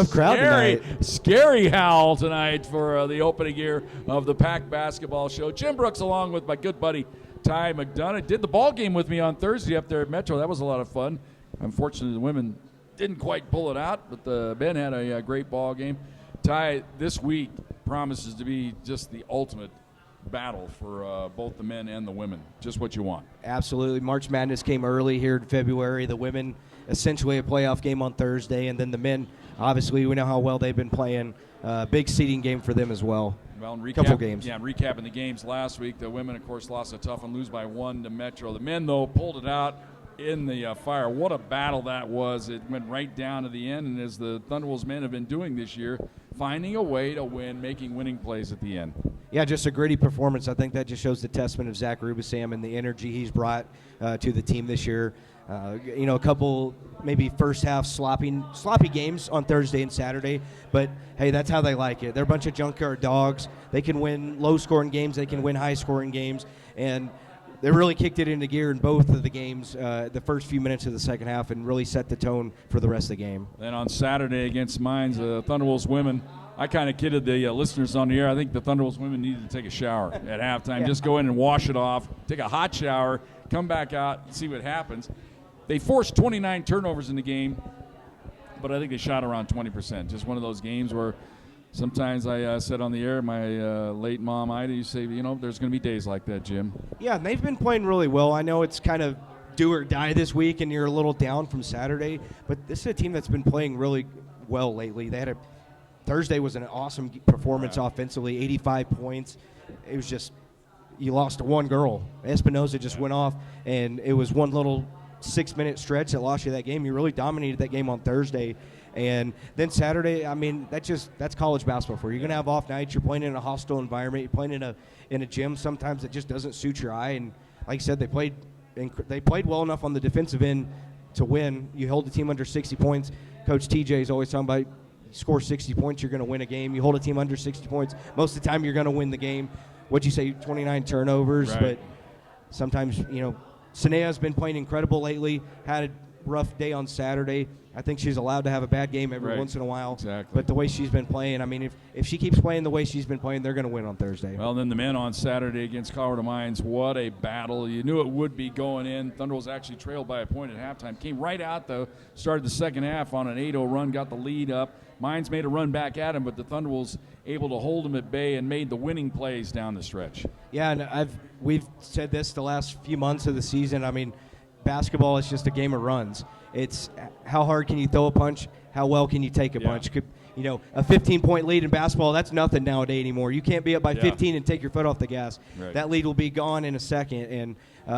rough crowd tonight. Scary howl tonight for the opening year of the Pack Basketball Show. Jim Brooks along with my good buddy Ty McDonough did the ball game with me on Thursday up there at Metro. That was a lot of fun. Unfortunately, the women didn't quite pull it out, but the men had a great ball game. Ty, this week promises to be just the ultimate battle for both the men and the women. Just what you want. Absolutely. March Madness came early here in February. The women essentially a playoff game on Thursday, and then the men, obviously, we know how well they've been playing. Big seeding game for them as well. Well, couple games. Yeah, recapping the games last week, the women, of course, lost a tough one, lose by 1 to Metro. The men, though, pulled it out in the fire. What a battle that was. It went right down to the end, and as the Thunderwolves men have been doing this year, finding a way to win, making winning plays at the end. Yeah, just a gritty performance. I think that just shows the testament of Zach Rubisam and the energy he's brought to the team this year. A couple maybe first half sloppy games on Thursday and Saturday, but hey, that's how they like it. They're a bunch of junkyard dogs. They can win low-scoring games. They can win high-scoring games, and they really kicked it into gear in both of the games, the first few minutes of the second half, and really set the tone for the rest of the game. Then on Saturday against Mines, Thunderwolves women, I kind of kidded the listeners on the air. I think the Thunderwolves women needed to take a shower at halftime. Yeah. Just go in and wash it off, take a hot shower, come back out, see what happens. They forced 29 turnovers in the game, but I think they shot around 20%. Just one of those games where sometimes I said on the air, my late mom, Ida, you say, there's going to be days like that, Jim. Yeah, and they've been playing really well. I know it's kind of do or die this week, and you're a little down from Saturday, but this is a team that's been playing really well lately. Thursday was an awesome performance offensively, 85 points. It was just, you lost to one girl. Espinoza just went off, and it was one little 6-minute stretch that lost you that game. You really dominated that game on Thursday. And then Saturday, I mean, that's college basketball for you. You're going to have off nights. You're playing in a hostile environment. You're playing in a gym sometimes that just doesn't suit your eye. And like I said, they played well enough on the defensive end to win. You hold the team under 60 points. Coach TJ is always talking about score 60 points, you're going to win a game. You hold a team under 60 points, most of the time you're going to win the game. What'd you say, 29 turnovers? Right. But sometimes, Sanea's been playing incredible lately, had a rough day on Saturday. I think she's allowed to have a bad game every once in a while. Exactly. But the way she's been playing, I mean, if she keeps playing the way she's been playing, they're going to win on Thursday. Well, then the men on Saturday against Colorado Mines, what a battle. You knew it would be going in. Thunderwolves actually trailed by a point at halftime. Came right out, though, started the second half on an 8-0 run, got the lead up. Mines made a run back at him, but the Thunderwolves able to hold him at bay and made the winning plays down the stretch. Yeah, and we've said this the last few months of the season. I mean, basketball is just a game of runs. It's how hard can you throw a punch, how well can you take a punch. A 15-point lead in basketball, that's nothing nowadays anymore. You can't be up by 15 and take your foot off the gas. Right. That lead will be gone in a second. And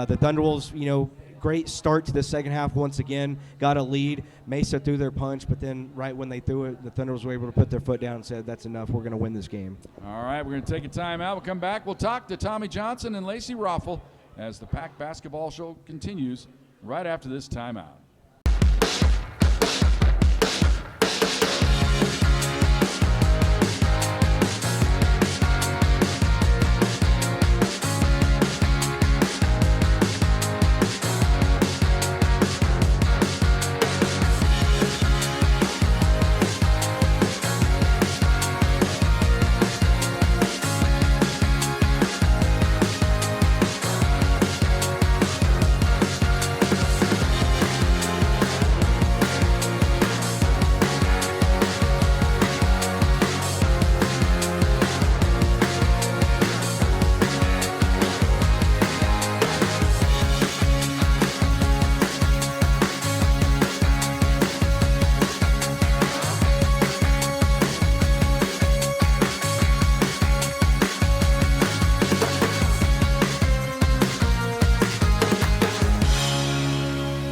the Thunderwolves, great start to the second half once again, got a lead. Mesa threw their punch, but then right when they threw it, the Thunderwolves were able to put their foot down and said, that's enough, we're going to win this game. All right, we're going to take a timeout. We'll come back. We'll talk to Tommy Johnson and Lacey Roffel as the Pack Basketball Show continues right after this timeout.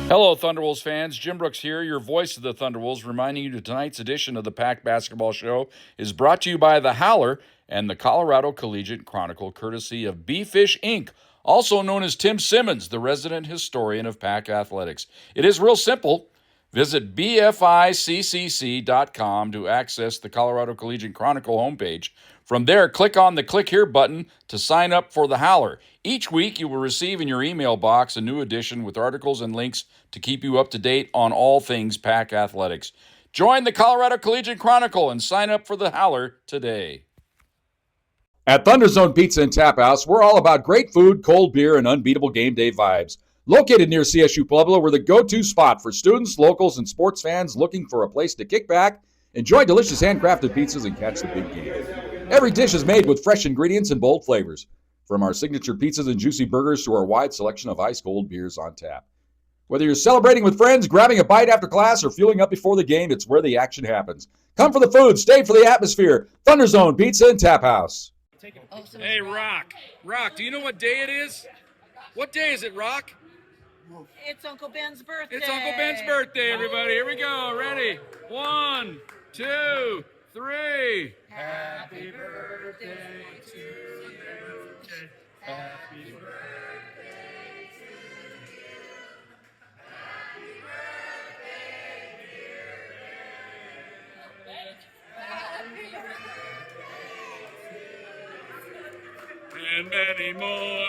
Hello, Thunderwolves fans. Jim Brooks here, your voice of the Thunderwolves, reminding you that tonight's edition of the Pack Basketball Show is brought to you by The Howler and the Colorado Collegiate Chronicle, courtesy of B-Fish Inc., also known as Tim Simmons, the resident historian of Pack Athletics. It is real simple. Visit bficcc.com to access the Colorado Collegiate Chronicle homepage. From there, click on the Click Here button to sign up for The Howler. Each week, you will receive in your email box a new edition with articles and links to keep you up to date on all things Pack Athletics. Join the Colorado Collegiate Chronicle and sign up for the Howler today. At ThunderZone Pizza and Tap House, we're all about great food, cold beer, and unbeatable game day vibes. Located near CSU Pueblo, we're the go-to spot for students, locals, and sports fans looking for a place to kick back, enjoy delicious handcrafted pizzas, and catch the big game. Every dish is made with fresh ingredients and bold flavors, from our signature pizzas and juicy burgers to our wide selection of ice-cold beers on tap. Whether you're celebrating with friends, grabbing a bite after class, or fueling up before the game, it's where the action happens. Come for the food, stay for the atmosphere. ThunderZone Pizza and Tap House. Hey, Rock. Rock, do you know what day it is? What day is it, Rock? It's Uncle Ben's birthday. It's Uncle Ben's birthday, everybody. Here we go. Ready? 1, 2, 3. Happy birthday to you. Happy birthday to you. Happy birthday, dear Ben. Happy birthday. And many more.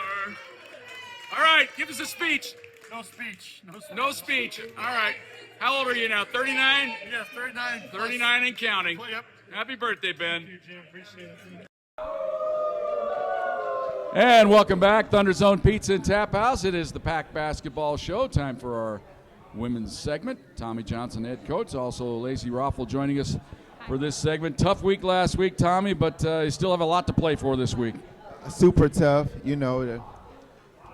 All right, give us a speech. No speech. No speech. All right. How old are you now? 39? Yes, 39. 39 and counting. Yep. Happy birthday, Ben. Thank you, Jim. Appreciate it. And welcome back, ThunderZone Pizza and Tap House. It is the Pack Basketball Show. Time for our women's segment. Tommy Johnson, head coach. Also, Lacey Roffel joining us for this segment. Tough week last week, Tommy, but you still have a lot to play for this week. Super tough, you know.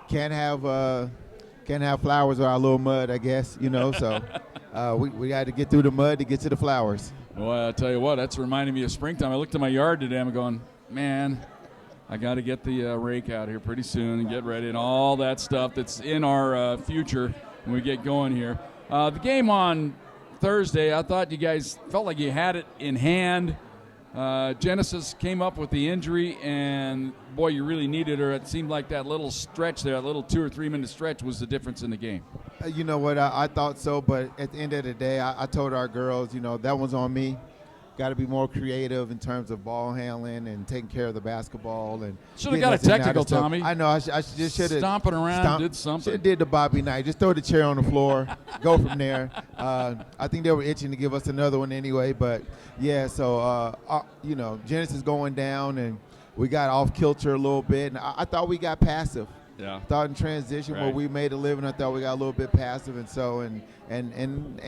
Can't have flowers without a little mud, I guess, you know. So we got to get through the mud to get to the flowers. Well, I tell you what, that's reminding me of springtime. I looked at my yard today. I'm going, man, I got to get the rake out here pretty soon and get ready and all that stuff that's in our future when we get going here. The game on Thursday, I thought you guys felt like you had it in hand. Genesis came up with the injury, and boy, you really needed her. It seemed like that little stretch there, that little 2 or 3 minute stretch was the difference in the game. You know what, I thought so, but at the end of the day, I told our girls, you know, that one's on me. Got to be more creative in terms of ball handling and taking care of the basketball. And should have got a technical, Tommy. I know, I just should have. Stomping around, did something. Should have did the Bobby Knight. Just throw the chair on the floor, go from there. I think they were itching to give us another one anyway, but yeah, so, you know, Genesis going down, and we got off kilter a little bit, and I thought we got passive. Yeah. Thought in transition Right. where we made a living, I thought we got a little bit passive, and so and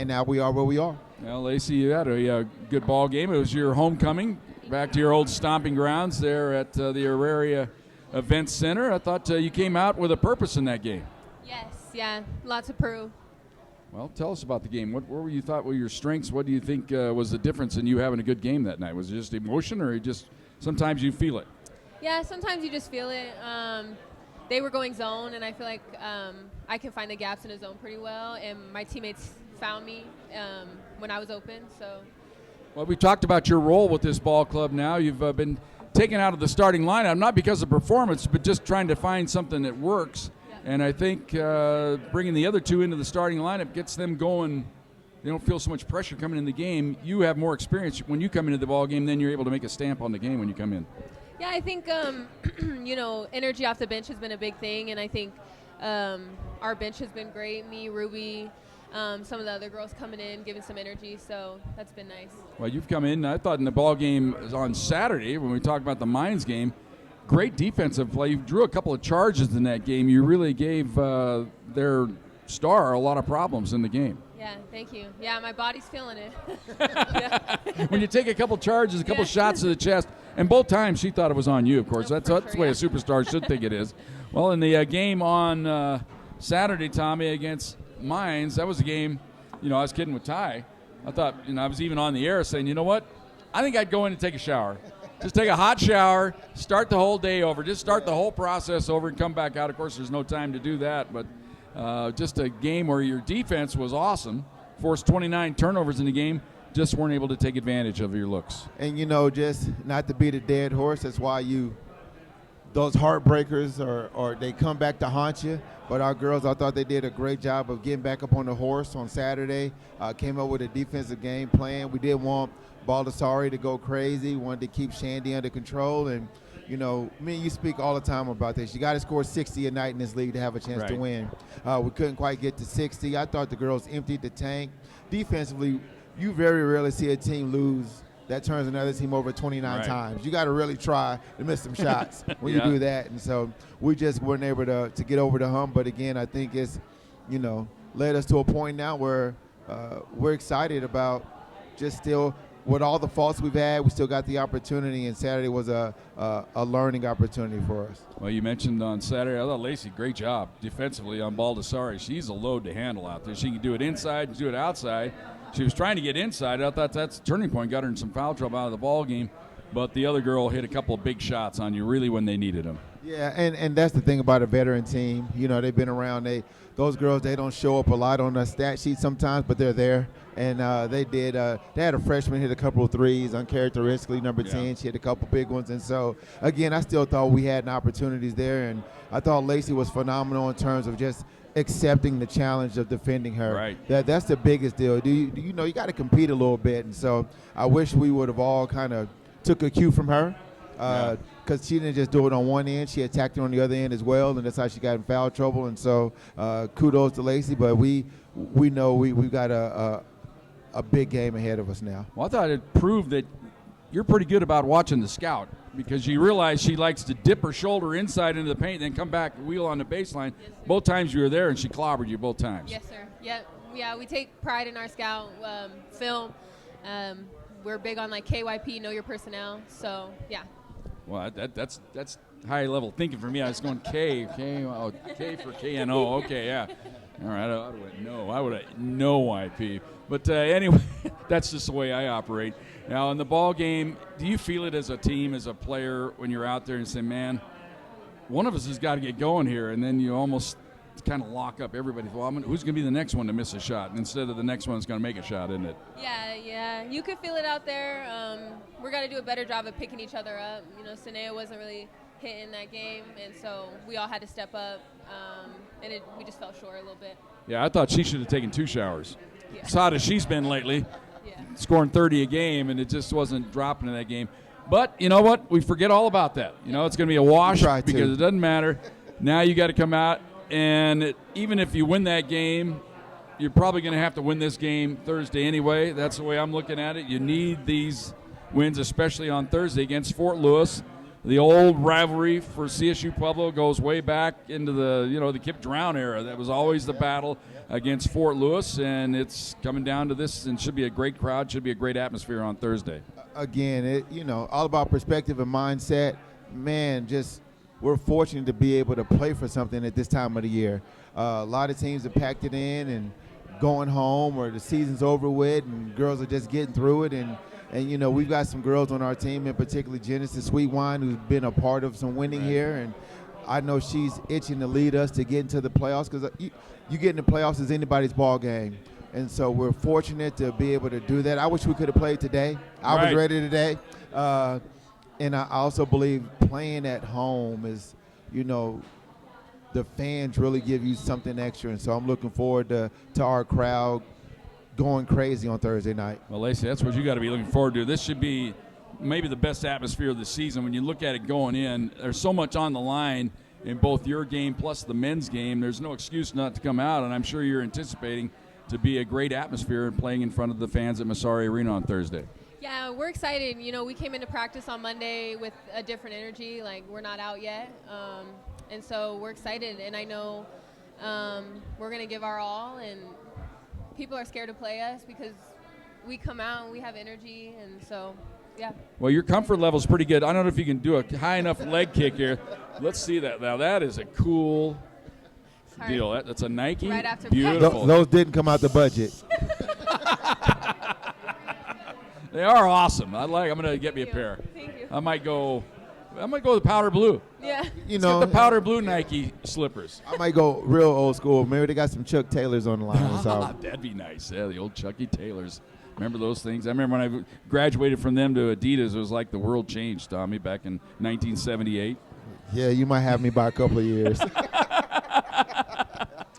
now we are where we are. Well, Lacey, you had a good ball game. It was your homecoming back to your old stomping grounds there at the Auraria Event Center. I thought you came out with a purpose in that game. Yes, yeah, lots to prove. Well, tell us about the game. What were you thought were your strengths? What do you think was the difference in you having a good game that night? Was it just emotion, or just sometimes you feel it? Yeah, sometimes you just feel it. They were going zone, and I feel like I can find the gaps in the zone pretty well, and my teammates found me when I was open. So. Well, we talked about your role with this ball club now. You've been taken out of the starting lineup, not because of performance, but just trying to find something that works. Yeah. And I think bringing the other two into the starting lineup gets them going. They don't feel so much pressure coming in the game. You have more experience when you come into the ball game, then you're able to make a stamp on the game when you come in. Yeah, I think, you know, energy off the bench has been a big thing, and I think our bench has been great. Me, Ruby, some of the other girls coming in, giving some energy, so that's been nice. Well, you've come in, I thought in the ball game on Saturday, when we talked about the Mines game, great defensive play. You drew a couple of charges in that game. You really gave their star a lot of problems in the game. Yeah, thank you. Yeah, my body's feeling it. When you take a couple charges, a couple shots to the chest, and both times she thought it was on you, of course. That's the way a superstar should think it is. Well, in the game on Saturday, Tommy, against Mines, that was a game, you know, I was kidding with Ty. I thought, you know, I was even on the air saying, you know what, I think I'd go in and take a shower. Just take a hot shower, start the whole day over, just start the whole process over and come back out. Of course, there's no time to do that, but just a game where your defense was awesome, forced 29 turnovers in the game, just weren't able to take advantage of your looks. And, you know, just not to beat a dead horse, that's why those heartbreakers or they come back to haunt you. But our girls, I thought they did a great job of getting back up on the horse on Saturday, came up with a defensive game plan. We didn't want Baldessari to go crazy, wanted to keep Shandy under control. And, you know, me and you speak all the time about this. You got to score 60 a night in this league to have a chance to win. We couldn't quite get to 60. I thought the girls emptied the tank. Defensively, you very rarely see a team lose that turns another team over 29 Right. times. You got to really try to miss some shots when Yeah. you do that. And so we just weren't able to get over the hump. But again, I think it's, led us to a point now where we're excited about just still, with all the faults we've had, we still got the opportunity, and Saturday was a learning opportunity for us. Well, you mentioned on Saturday, I thought Lacey, great job defensively on Baldessari. She's a load to handle out there. She can do it inside, do it outside. She was trying to get inside. I thought that's a turning point, got her in some foul trouble out of the ball game. But the other girl hit a couple of big shots on you really when they needed them. Yeah, and that's the thing about a veteran team. They've been around. Those girls, they don't show up a lot on the stat sheet sometimes, but they're there. And they did. They had a freshman hit a couple of threes, uncharacteristically number 10. She hit a couple big ones. And so, again, I still thought we had opportunities there. And I thought Lacey was phenomenal in terms of just accepting the challenge of defending her. Right. That's the biggest deal. You got to compete a little bit. And so I wish we would have all kind of took a cue from her. Because she didn't just do it on one end, she attacked it on the other end as well, and that's how she got in foul trouble. And so, kudos to Lacey, but we know we've got a big game ahead of us now. Well, I thought it proved that you're pretty good about watching the scout, because you realize she likes to dip her shoulder inside into the paint, then come back, wheel on the baseline. Yes, sir. Both times you were there, and she clobbered you both times. Yes, sir. Yeah. We take pride in our scout film. We're big on KYP, know your personnel. So yeah. Well, that's high level thinking for me. I was going K for KNO. Okay, yeah. All right, I would have no IP. But anyway, that's just the way I operate. Now, in the ball game, do you feel it as a team, as a player, when you're out there and say, man, one of us has got to get going here, and then you almost kind of lock up everybody. Well, who's going to be the next one to miss a shot instead of the next one that's going to make a shot, isn't it? Yeah. You could feel it out there. We're going to do a better job of picking each other up. Sanea wasn't really hitting that game, and so we all had to step up, and we just fell short a little bit. Yeah, I thought she should have taken 2 showers. Yeah. As hot as she's been lately, Yeah. scoring 30 a game, and it just wasn't dropping in that game. But you know what? We forget all about that. It's going to be a wash because it doesn't matter. Now you got to come out, and even if you win that game, you're probably going to have to win this game Thursday anyway. That's the way I'm looking at it. You need these wins, especially on Thursday against Fort Lewis. The old rivalry for CSU Pueblo goes way back into the Kip Drown era. That was always the battle against Fort Lewis, and it's coming down to this, and should be a great crowd, should be a great atmosphere on Thursday. Again, all about perspective and mindset. Man, we're fortunate to be able to play for something at this time of the year. A lot of teams have packed it in and going home, or the season's over with, and girls are just getting through it. And we've got some girls on our team, and particularly Genesis Sweetwine, who's been a part of some winning here. And I know she's itching to lead us to get into the playoffs, because you get in the playoffs is anybody's ball game. And so we're fortunate to be able to do that. I wish we could have played today. I was ready today. And I also believe playing at home is, the fans really give you something extra. And so I'm looking forward to our crowd going crazy on Thursday night. Well, Lacey, that's what you got to be looking forward to. This should be maybe the best atmosphere of the season. When you look at it going in, there's so much on the line in both your game plus the men's game. There's no excuse not to come out, and I'm sure you're anticipating to be a great atmosphere and playing in front of the fans at Massari Arena on Thursday. Yeah, we're excited. We came into practice on Monday with a different energy. We're not out yet. And so we're excited. And I know we're going to give our all. And people are scared to play us because we come out and we have energy. And so, yeah. Well, your comfort level is pretty good. I don't know if you can do a high enough leg kick here. Let's see that. Now, that is a cool deal. That's a Nike. Right after beautiful. Those didn't come out the budget. They are awesome. I'm going to get me a pair. Thank you. I might go the powder blue. Yeah. Let's get the powder blue Nike slippers. I might go real old school. Maybe they got some Chuck Taylors on the line. So. That'd be nice. Yeah, the old Chucky Taylors. Remember those things? I remember when I graduated from them to Adidas, it was like the world changed, Tommy, back in 1978. Yeah, you might have me by a couple of years.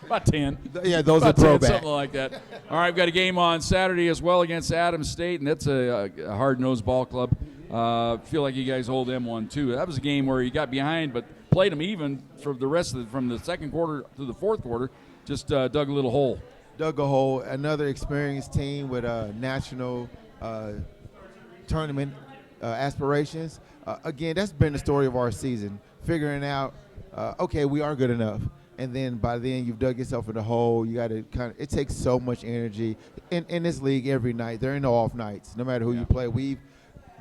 About 10. Yeah, those About are 10, throwback. something like that. All right, we've got a game on Saturday as well against Adams State, and that's a hard-nosed ball club. Feel like you guys hold them one, too. That was a game where you got behind but played them even for the rest of from the second quarter to the fourth quarter, just dug a little hole. dug a hole. Another experienced team with national tournament aspirations. Again, that's been the story of our season, figuring out, okay, we are good enough. And then by then you've dug yourself in the hole. You got to it takes so much energy in this league every night. There ain't no off nights, no matter who you play. We've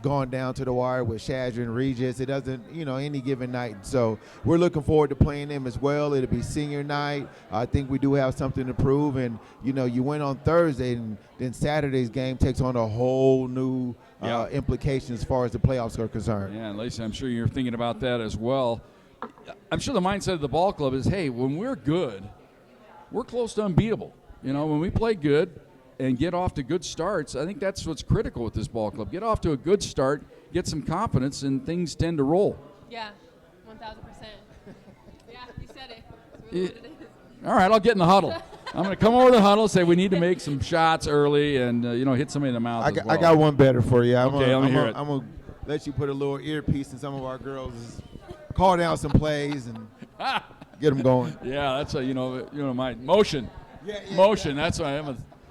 gone down to the wire with Shadra and Regis. It doesn't, any given night. So we're looking forward to playing them as well. It'll be senior night. I think we do have something to prove. And, you win on Thursday, and then Saturday's game takes on a whole new implication as far as the playoffs are concerned. Yeah, and Lacey, I'm sure you're thinking about that as well. I'm sure the mindset of the ball club is, hey, when we're good, we're close to unbeatable. When we play good and get off to good starts, I think that's what's critical with this ball club. Get off to a good start, get some confidence, and things tend to roll. Yeah, 1,000%. Yeah, you said it. That's really what it is. All right, I'll get in the huddle. I'm going to come over to the huddle, say we need to make some shots early and, hit somebody in the mouth as well. I got one better for you. Let me hear it. I'm going to let you put a little earpiece in some of our girls. Call down some plays and get them going. Yeah, that's my motion. Motion. That's why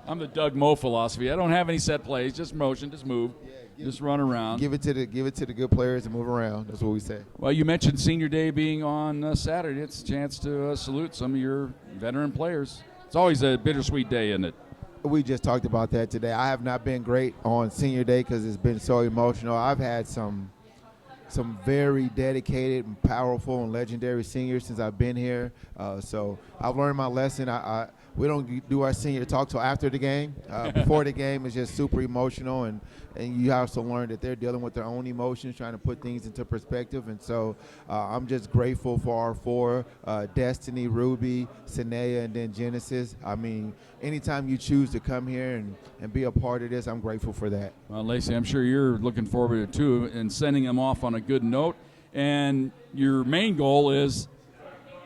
I'm the Doug Moe philosophy. I don't have any set plays, just motion, just move, just run around. Give it to the good players and move around. That's what we say. Well, you mentioned Senior Day being on Saturday. It's a chance to salute some of your veteran players. It's always a bittersweet day, isn't it? We just talked about that today. I have not been great on Senior Day because it's been so emotional. I've had some very dedicated and powerful and legendary seniors since I've been here. So I've learned my lesson. We don't do our senior talk till after the game. Before the game is just super emotional, and you also learn that they're dealing with their own emotions, trying to put things into perspective. And so I'm just grateful for our four, Destiny, Ruby, Sanea, and then Genesis. I mean, anytime you choose to come here and be a part of this, I'm grateful for that. Well, Lacey, I'm sure you're looking forward to it too, and sending them off on a good note. And your main goal is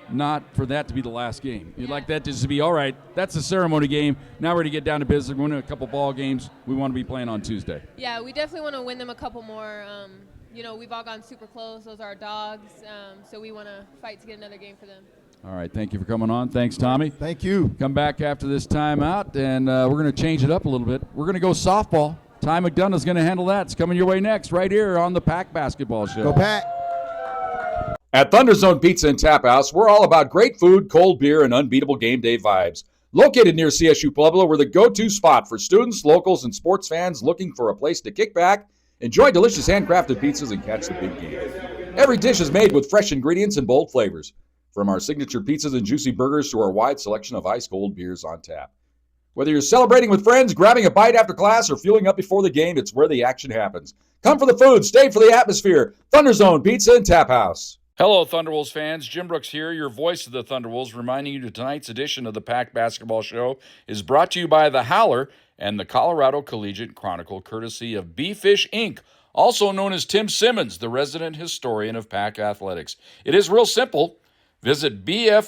not for that to be the last game. You'd like that just to be, all right, that's a ceremony game. Now we're going to get down to business. We're going to a couple ball games. We want to be playing on Tuesday. Yeah, we definitely want to win them a couple more. We've all gone super close. Those are our dogs. So we want to fight to get another game for them. All right, thank you for coming on. Thanks, Tommy. Thank you. Come back after this timeout, and we're going to change it up a little bit. We're going to go softball. Ty McDonough's going to handle that. It's coming your way next right here on the Pack Basketball Show. Go Pack. At ThunderZone Pizza and Tap House, we're all about great food, cold beer, and unbeatable game day vibes. Located near CSU Pueblo, we're the go-to spot for students, locals, and sports fans looking for a place to kick back, enjoy delicious handcrafted pizzas, and catch the big game. Every dish is made with fresh ingredients and bold flavors, from our signature pizzas and juicy burgers to our wide selection of ice-cold beers on tap. Whether you're celebrating with friends, grabbing a bite after class, or fueling up before the game, it's where the action happens. Come for the food, stay for the atmosphere. ThunderZone Pizza and Tap House. Hello, Thunderwolves fans. Jim Brooks here, your voice of the Thunderwolves, reminding you that tonight's edition of the Pack Basketball Show is brought to you by The Howler and the Colorado Collegiate Chronicle, courtesy of B-Fish Inc., also known as Tim Simmons, the resident historian of Pack Athletics. It is real simple. Visit bficcc.com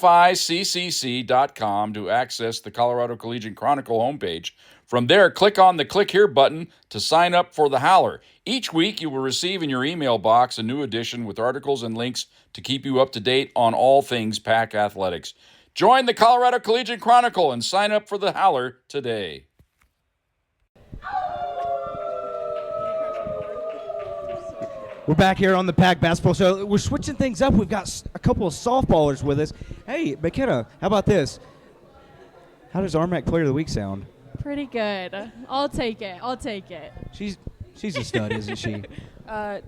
to access the Colorado Collegiate Chronicle homepage. From there, click on the Click Here button to sign up for The Howler. Each week, you will receive in your email box a new edition with articles and links to keep you up to date on all things Pack Athletics. Join the Colorado Collegiate Chronicle and sign up for The Howler today. We're back here on the Pack Basketball Show. We're switching things up. We've got a couple of softballers with us. Hey, McKenna, how about this? How does RMAC Player of the Week sound? Pretty good. I'll take it. She's a stud, isn't she?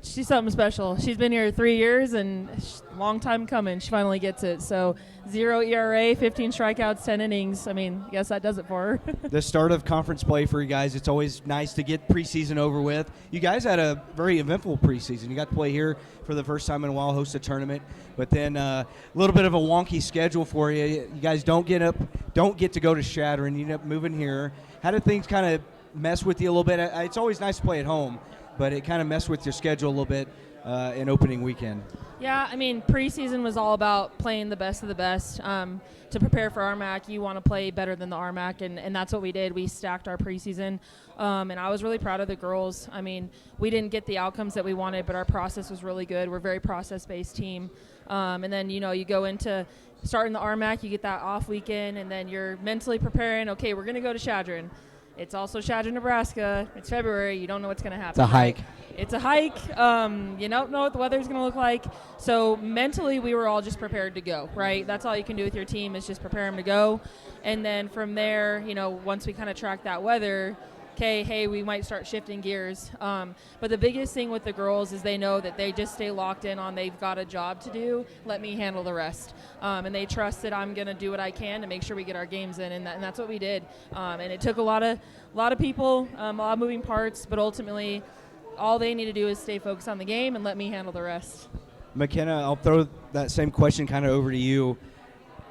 She's something special. She's been here 3 years and long time coming. She finally gets it. So 0 ERA, 15 strikeouts, 10 innings. I mean, I guess that does it for her. The start of conference play for you guys, it's always nice to get preseason over with. You guys had a very eventful preseason. You got to play here for the first time in a while, host a tournament, but then a little bit of a wonky schedule for you. You guys don't get to go to Shattering. You end up moving here. How did things kind of mess with you a little bit? It's always nice to play at home, but it kind of messed with your schedule a little bit in opening weekend. Yeah, I mean, preseason was all about playing the best of the best. To prepare for RMAC, you want to play better than the RMAC, and that's what we did. We stacked our preseason, and I was really proud of the girls. I mean, we didn't get the outcomes that we wanted, but our process was really good. We're a very process-based team. And then, you go into starting the RMAC, you get that off weekend, and then you're mentally preparing, okay, we're going to go to Chadron. It's also Chadron, Nebraska. It's February. You don't know what's going to happen. It's a hike. Right? It's a hike. You don't know what the weather's going to look like. So mentally, we were all just prepared to go, right? That's all you can do with your team is just prepare them to go. And then from there, once we kind of track that weather, okay, hey, we might start shifting gears. But the biggest thing with the girls is they know that they just stay locked in on they've got a job to do. Let me handle the rest. And they trust that I'm going to do what I can to make sure we get our games in, and that's what we did. And it took a lot of people, a lot of moving parts, but ultimately all they need to do is stay focused on the game and let me handle the rest. McKenna, I'll throw that same question kind of over to you.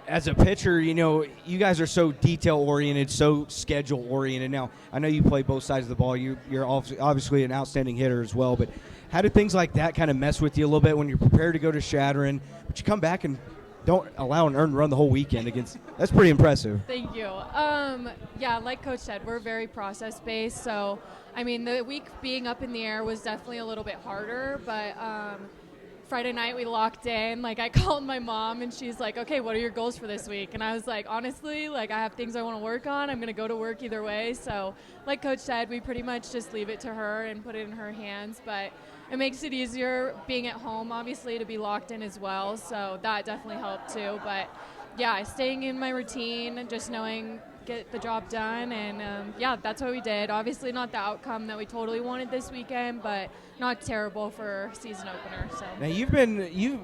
As a pitcher, you guys are so detail-oriented, so schedule-oriented. Now, I know you play both sides of the ball. You're obviously an outstanding hitter as well, but how do things like that kind of mess with you a little bit when you're prepared to go to Chadron, but you come back and don't allow an earned run the whole weekend against – that's pretty impressive. Thank you. Yeah, like Coach said, we're very process-based, so, I mean, the week being up in the air was definitely a little bit harder, but Friday night we locked in. I called my mom and she's like, okay, what are your goals for this week? And I was like, honestly, I have things I want to work on. I'm going to go to work either way. So like Coach said, we pretty much just leave it to her and put it in her hands. But it makes it easier being at home, obviously, to be locked in as well. So that definitely helped too. But yeah, staying in my routine, just knowing get the job done, and that's what we did. Obviously not the outcome that we totally wanted this weekend, but not terrible for season opener. So now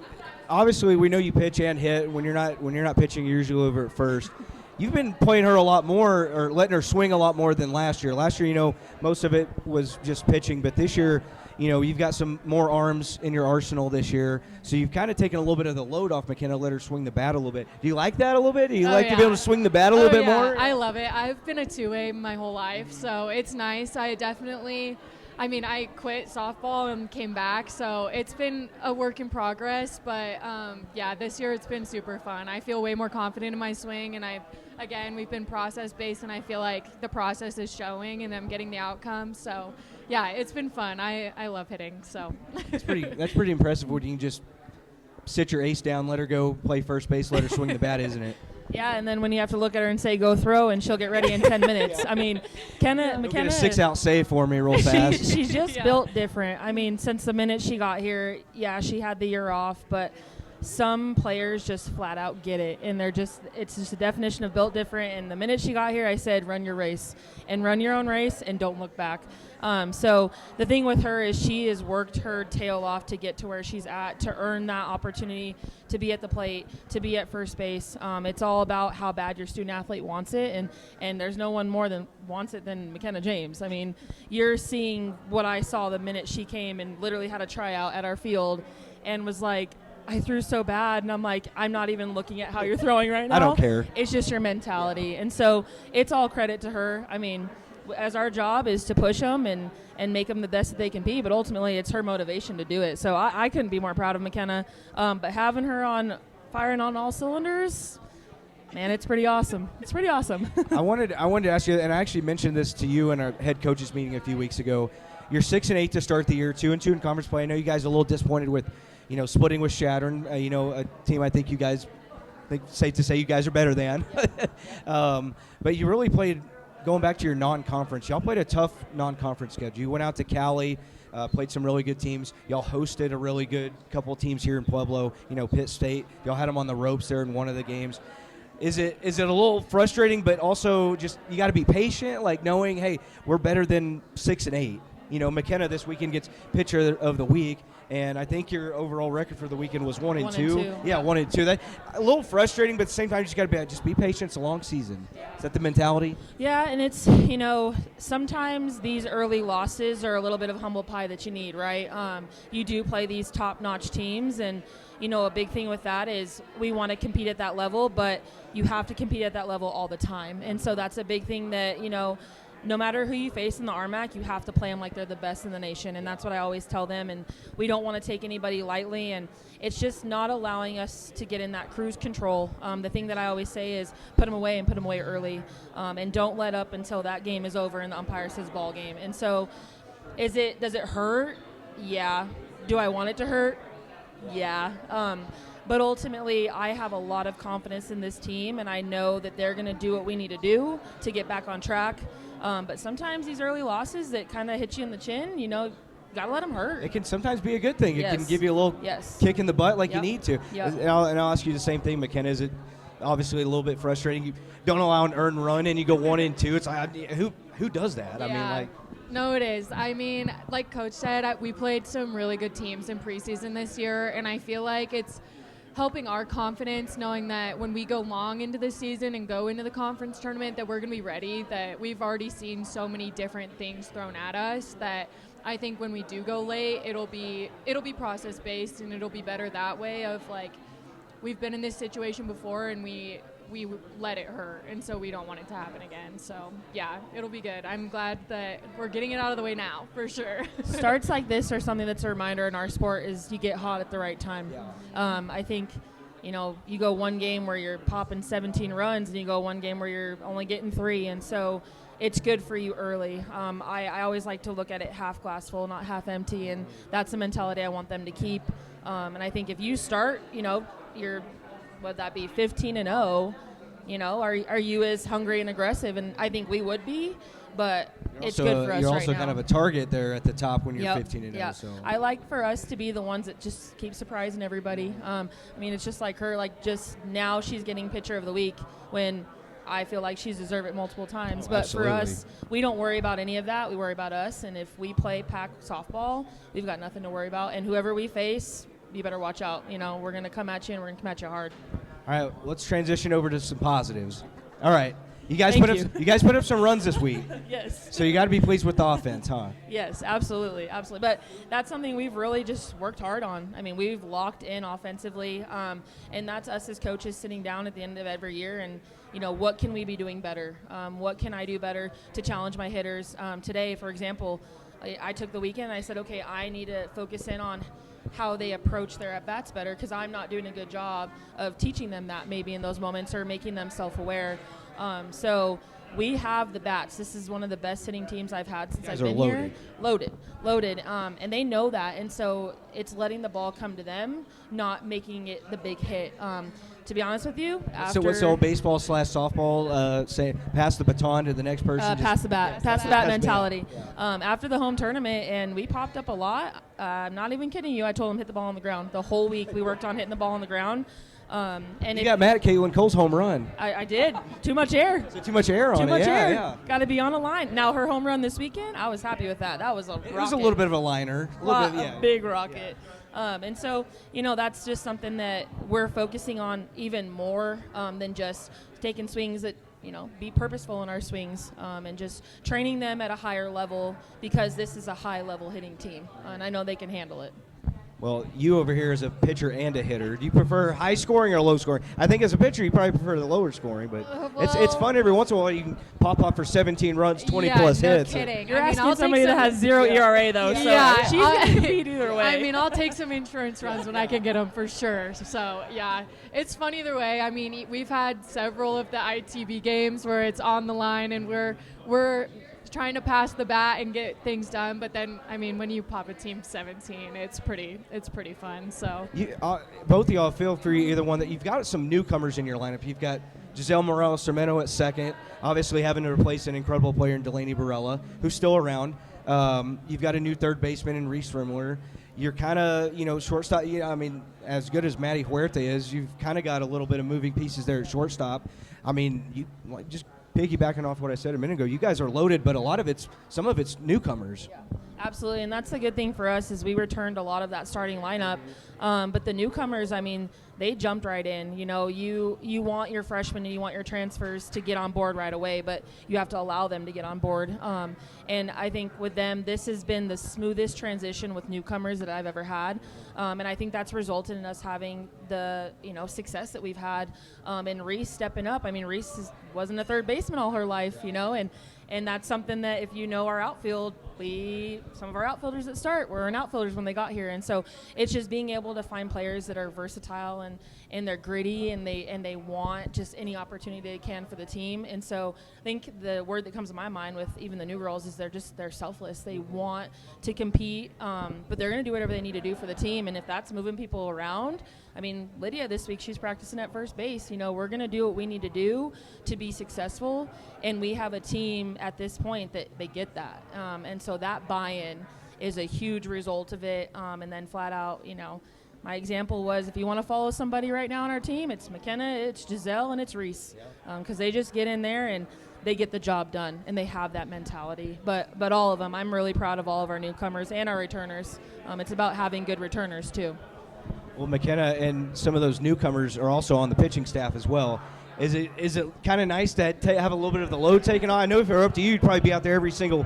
obviously we know you pitch and hit. When you're not pitching, you're usually over at first. You've been playing her a lot more, or letting her swing a lot more than last year. Last year, most of it was just pitching, but this year, you've got some more arms in your arsenal this year, so you've kind of taken a little bit of the load off McKenna, let her swing the bat a little bit. Do you like that a little bit? Do you like to be able to swing the bat a little bit more? I love it. I've been a two-way my whole life, so it's nice. I quit softball and came back, so it's been a work in progress, but this year it's been super fun. I feel way more confident in my swing, and we've been process-based, and I feel like the process is showing, and I'm getting the outcome, so yeah, it's been fun. I love hitting, so. That's pretty impressive when you can just sit your ace down, let her go play first base, let her swing the bat, isn't it? Yeah, and then when you have to look at her and say, go throw, and she'll get ready in 10 minutes. I mean, McKenna. Get a 6-out save for me real fast. She's just built different. I mean, since the minute she got here, she had the year off, but some players just flat out get it, and it's just a definition of built different. And the minute she got here, I said, run your race and run your own race and don't look back. So the thing with her is she has worked her tail off to get to where she's at, to earn that opportunity to be at the plate, to be at first base. It's all about how bad your student athlete wants it, and there's no one more than wants it than McKenna James. I mean, you're seeing what I saw the minute she came and literally had a tryout at our field and was like, I threw so bad, and I'm like, I'm not even looking at how you're throwing right now. I don't care. It's just your mentality. And so it's all credit to her. I mean, as our job is to push them and make them the best that they can be, but ultimately it's her motivation to do it. So I couldn't be more proud of McKenna. But having her firing on all cylinders, man, it's pretty awesome. It's pretty awesome. I wanted to ask you, and I actually mentioned this to you in our head coaches meeting a few weeks ago. You're 6-8 to start the year, 2-2 in conference play. I know you guys are a little disappointed with, splitting with Chadron. A team I think safe to say you guys are better than. But you really played. Going back to your non-conference, y'all played a tough non-conference schedule. You went out to Cali, played some really good teams. Y'all hosted a really good couple of teams here in Pueblo. Pitt State. Y'all had them on the ropes there in one of the games. Is it a little frustrating, but also just you got to be patient, knowing, hey, we're better than 6-8. McKenna this weekend gets pitcher of the week, and I think your overall record for the weekend was 1-2. Yeah, 1-2. That a little frustrating, but at the same time, you just got to be patient. It's a long season. Is that the mentality? Yeah, and it's sometimes these early losses are a little bit of humble pie that you need, right? You do play these top-notch teams, and a big thing with that is we want to compete at that level, but you have to compete at that level all the time, and so that's a big thing that no matter who you face in the RMAC, you have to play them like they're the best in the nation, and that's what I always tell them. And we don't want to take anybody lightly, and it's just not allowing us to get in that cruise control. The thing that I always say is put them away and put them away early, and don't let up until that game is over and the umpire says ball game. And so, does it hurt? Yeah. Do I want it to hurt? Yeah. But ultimately, I have a lot of confidence in this team, and I know that they're going to do what we need to do to get back on track. But sometimes these early losses that kind of hit you in the chin, got to let them hurt. It can sometimes be a good thing. Yes. It can give you a little Yes. kick in the butt like Yep. you need to. Yep. And I'll ask you the same thing, McKenna. Is it obviously a little bit frustrating? You don't allow an earned run and you go 1 and 2. It's like, who does that? I mean, like. No, it is. I mean, like Coach said, we played some really good teams in preseason this year, and I feel like it's helping our confidence knowing that when we go long into the season and go into the conference tournament that we're going to be ready, that we've already seen so many different things thrown at us that I think when we do go late, it'll be process based, and it'll be better that way of like we've been in this situation before and we let it hurt, and so we don't want it to happen again. So yeah, it'll be good. I'm glad that we're getting it out of the way now, for sure. Starts like this are something that's a reminder in our sport is you get hot at the right time. I think, you go one game where you're popping 17 runs and you go one game where you're only getting 3, and so it's good for you early. I always like to look at it half glass full, not half empty, and that's the mentality I want them to keep. And I think if you start, you're would that be 15-0? Are you as hungry and aggressive? And I think we would be, but it's good for us right now. You're also kind of a target there at the top when you're 15-0. Yeah. So I like for us to be the ones that just keep surprising everybody. It's just like her, like just now she's getting pitcher of the week when I feel like she's deserved it multiple times. But absolutely. For us, we don't worry about any of that. We worry about us. And if we play pack softball, we've got nothing to worry about. And whoever we face, you better watch out. We're going to come at you, and we're going to come at you hard. all right, let's transition over to some positives. All right. You guys Thank you guys put up some runs this week. Yes. So you got to be pleased with the offense, huh? Yes, absolutely. But that's something we've really just worked hard on. We've locked in offensively, and that's us as coaches sitting down at the end of every year and, what can we be doing better? What can I do better to challenge my hitters? Today, for example, I took the weekend and I said, okay, I need to focus in on how they approach their at-bats better because I'm not doing a good job of teaching them that maybe in those moments or making them self-aware. So we have the bats. This is one of the best hitting teams I've had since I've been here. Loaded. And they know that. And so it's letting the ball come to them, not making it the big hit. To be honest with you, so what's the old baseball / softball say? Pass the baton to the next person. Pass the bat mentality. After the home tournament, and we popped up a lot. I'm not even kidding you. I told them hit the ball on the ground. The whole week we worked on hitting the ball on the ground. And you got mad at Caitlin Cole's home run. I did. Too much air. So too much air on it. Too much air. Yeah. Got to be on a line. Now her home run this weekend, I was happy with that. That was a rocket. It was a little bit of a liner. A big rocket. And so, that's just something that we're focusing on even more than just taking swings that, be purposeful in our swings and just training them at a higher level because this is a high-level hitting team, and I know they can handle it. Well, you over here as a pitcher and a hitter, do you prefer high scoring or low scoring? I think as a pitcher, you probably prefer the lower scoring, but it's fun every once in a while. You can pop up for 17 runs, 20 plus hits. Kidding. You're asking somebody that has 0 ERA though, so she's going to beat either way. I'll take some insurance runs when I can get them for sure. So yeah, it's fun either way. We've had several of the ITB games where it's on the line and we're trying to pass the bat and get things done, but then when you pop a team 17, it's pretty fun. So both of y'all feel free, either one that you've got some newcomers in your lineup. You've got Giselle Morales-Cermeno at second, obviously having to replace an incredible player in Delaney Barella, who's still around. You've got a new third baseman in Reese Rimler. You're kind of, shortstop. As good as Maddie Huerta is, you've kind of got a little bit of moving pieces there at shortstop. Just piggybacking off what I said a minute ago, you guys are loaded, but some of it's newcomers. Yeah, absolutely, and that's the good thing for us is we returned a lot of that starting lineup. But the newcomers, they jumped right in. You want your freshmen and you want your transfers to get on board right away, but you have to allow them to get on board. And I think with them, this has been the smoothest transition with newcomers that I've ever had. And I think that's resulted in us having the success that we've had. And Reese stepping up. Reese wasn't a third baseman all her life, and And that's something that if you know our outfield, some of our outfielders that start were outfielders when they got here. And so it's just being able to find players that are versatile and they're gritty and they want just any opportunity they can for the team. And so I think the word that comes to my mind with even the new girls is they're selfless. They want to compete, but they're going to do whatever they need to do for the team. And if that's moving people around, I mean, Lydia this week, she's practicing at first base. You know, we're going to do what we need to do to be successful. And we have a team at this point that they get that. And so that buy-in is a huge result of it. And then flat out, you know, my example was if you want to follow somebody right now on our team, it's McKenna, it's Giselle, and it's Reese. Because they just get in there and they get the job done, and they have that mentality. But all of them, I'm really proud of all of our newcomers and our returners. It's about having good returners, too. Well, McKenna and some of those newcomers are also on the pitching staff as well. Is it kind of nice to have a little bit of the load taken on? I know if it were up to you, you'd probably be out there every single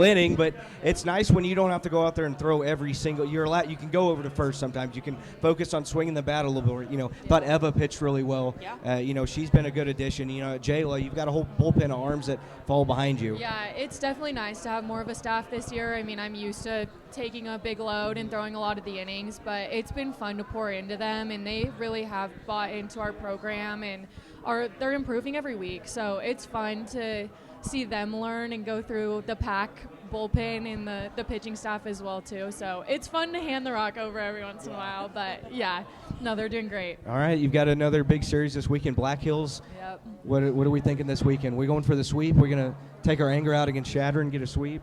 inning, but it's nice when you don't have to go out there and throw every single. You can go over to first sometimes. You can focus on swinging the bat a little bit. You know, thought Eva pitched really well. Yeah. You know, she's been a good addition. You know, at Jayla, you've got a whole bullpen of arms that fall behind you. Yeah, it's definitely nice to have more of a staff this year. I mean, I'm used to taking a big load and throwing a lot of the innings, but it's been fun to pour into them, and they really have bought into our program and they're improving every week. So it's fun to see them learn and go through the pack bullpen and the pitching staff as well too. So it's fun to hand the rock over every once in a while, but yeah, no, they're doing great. All right, you've got another big series this weekend, Black Hills. Yep. What are we thinking this weekend? We going for the sweep? We're going to take our anger out against Shatter and get a sweep?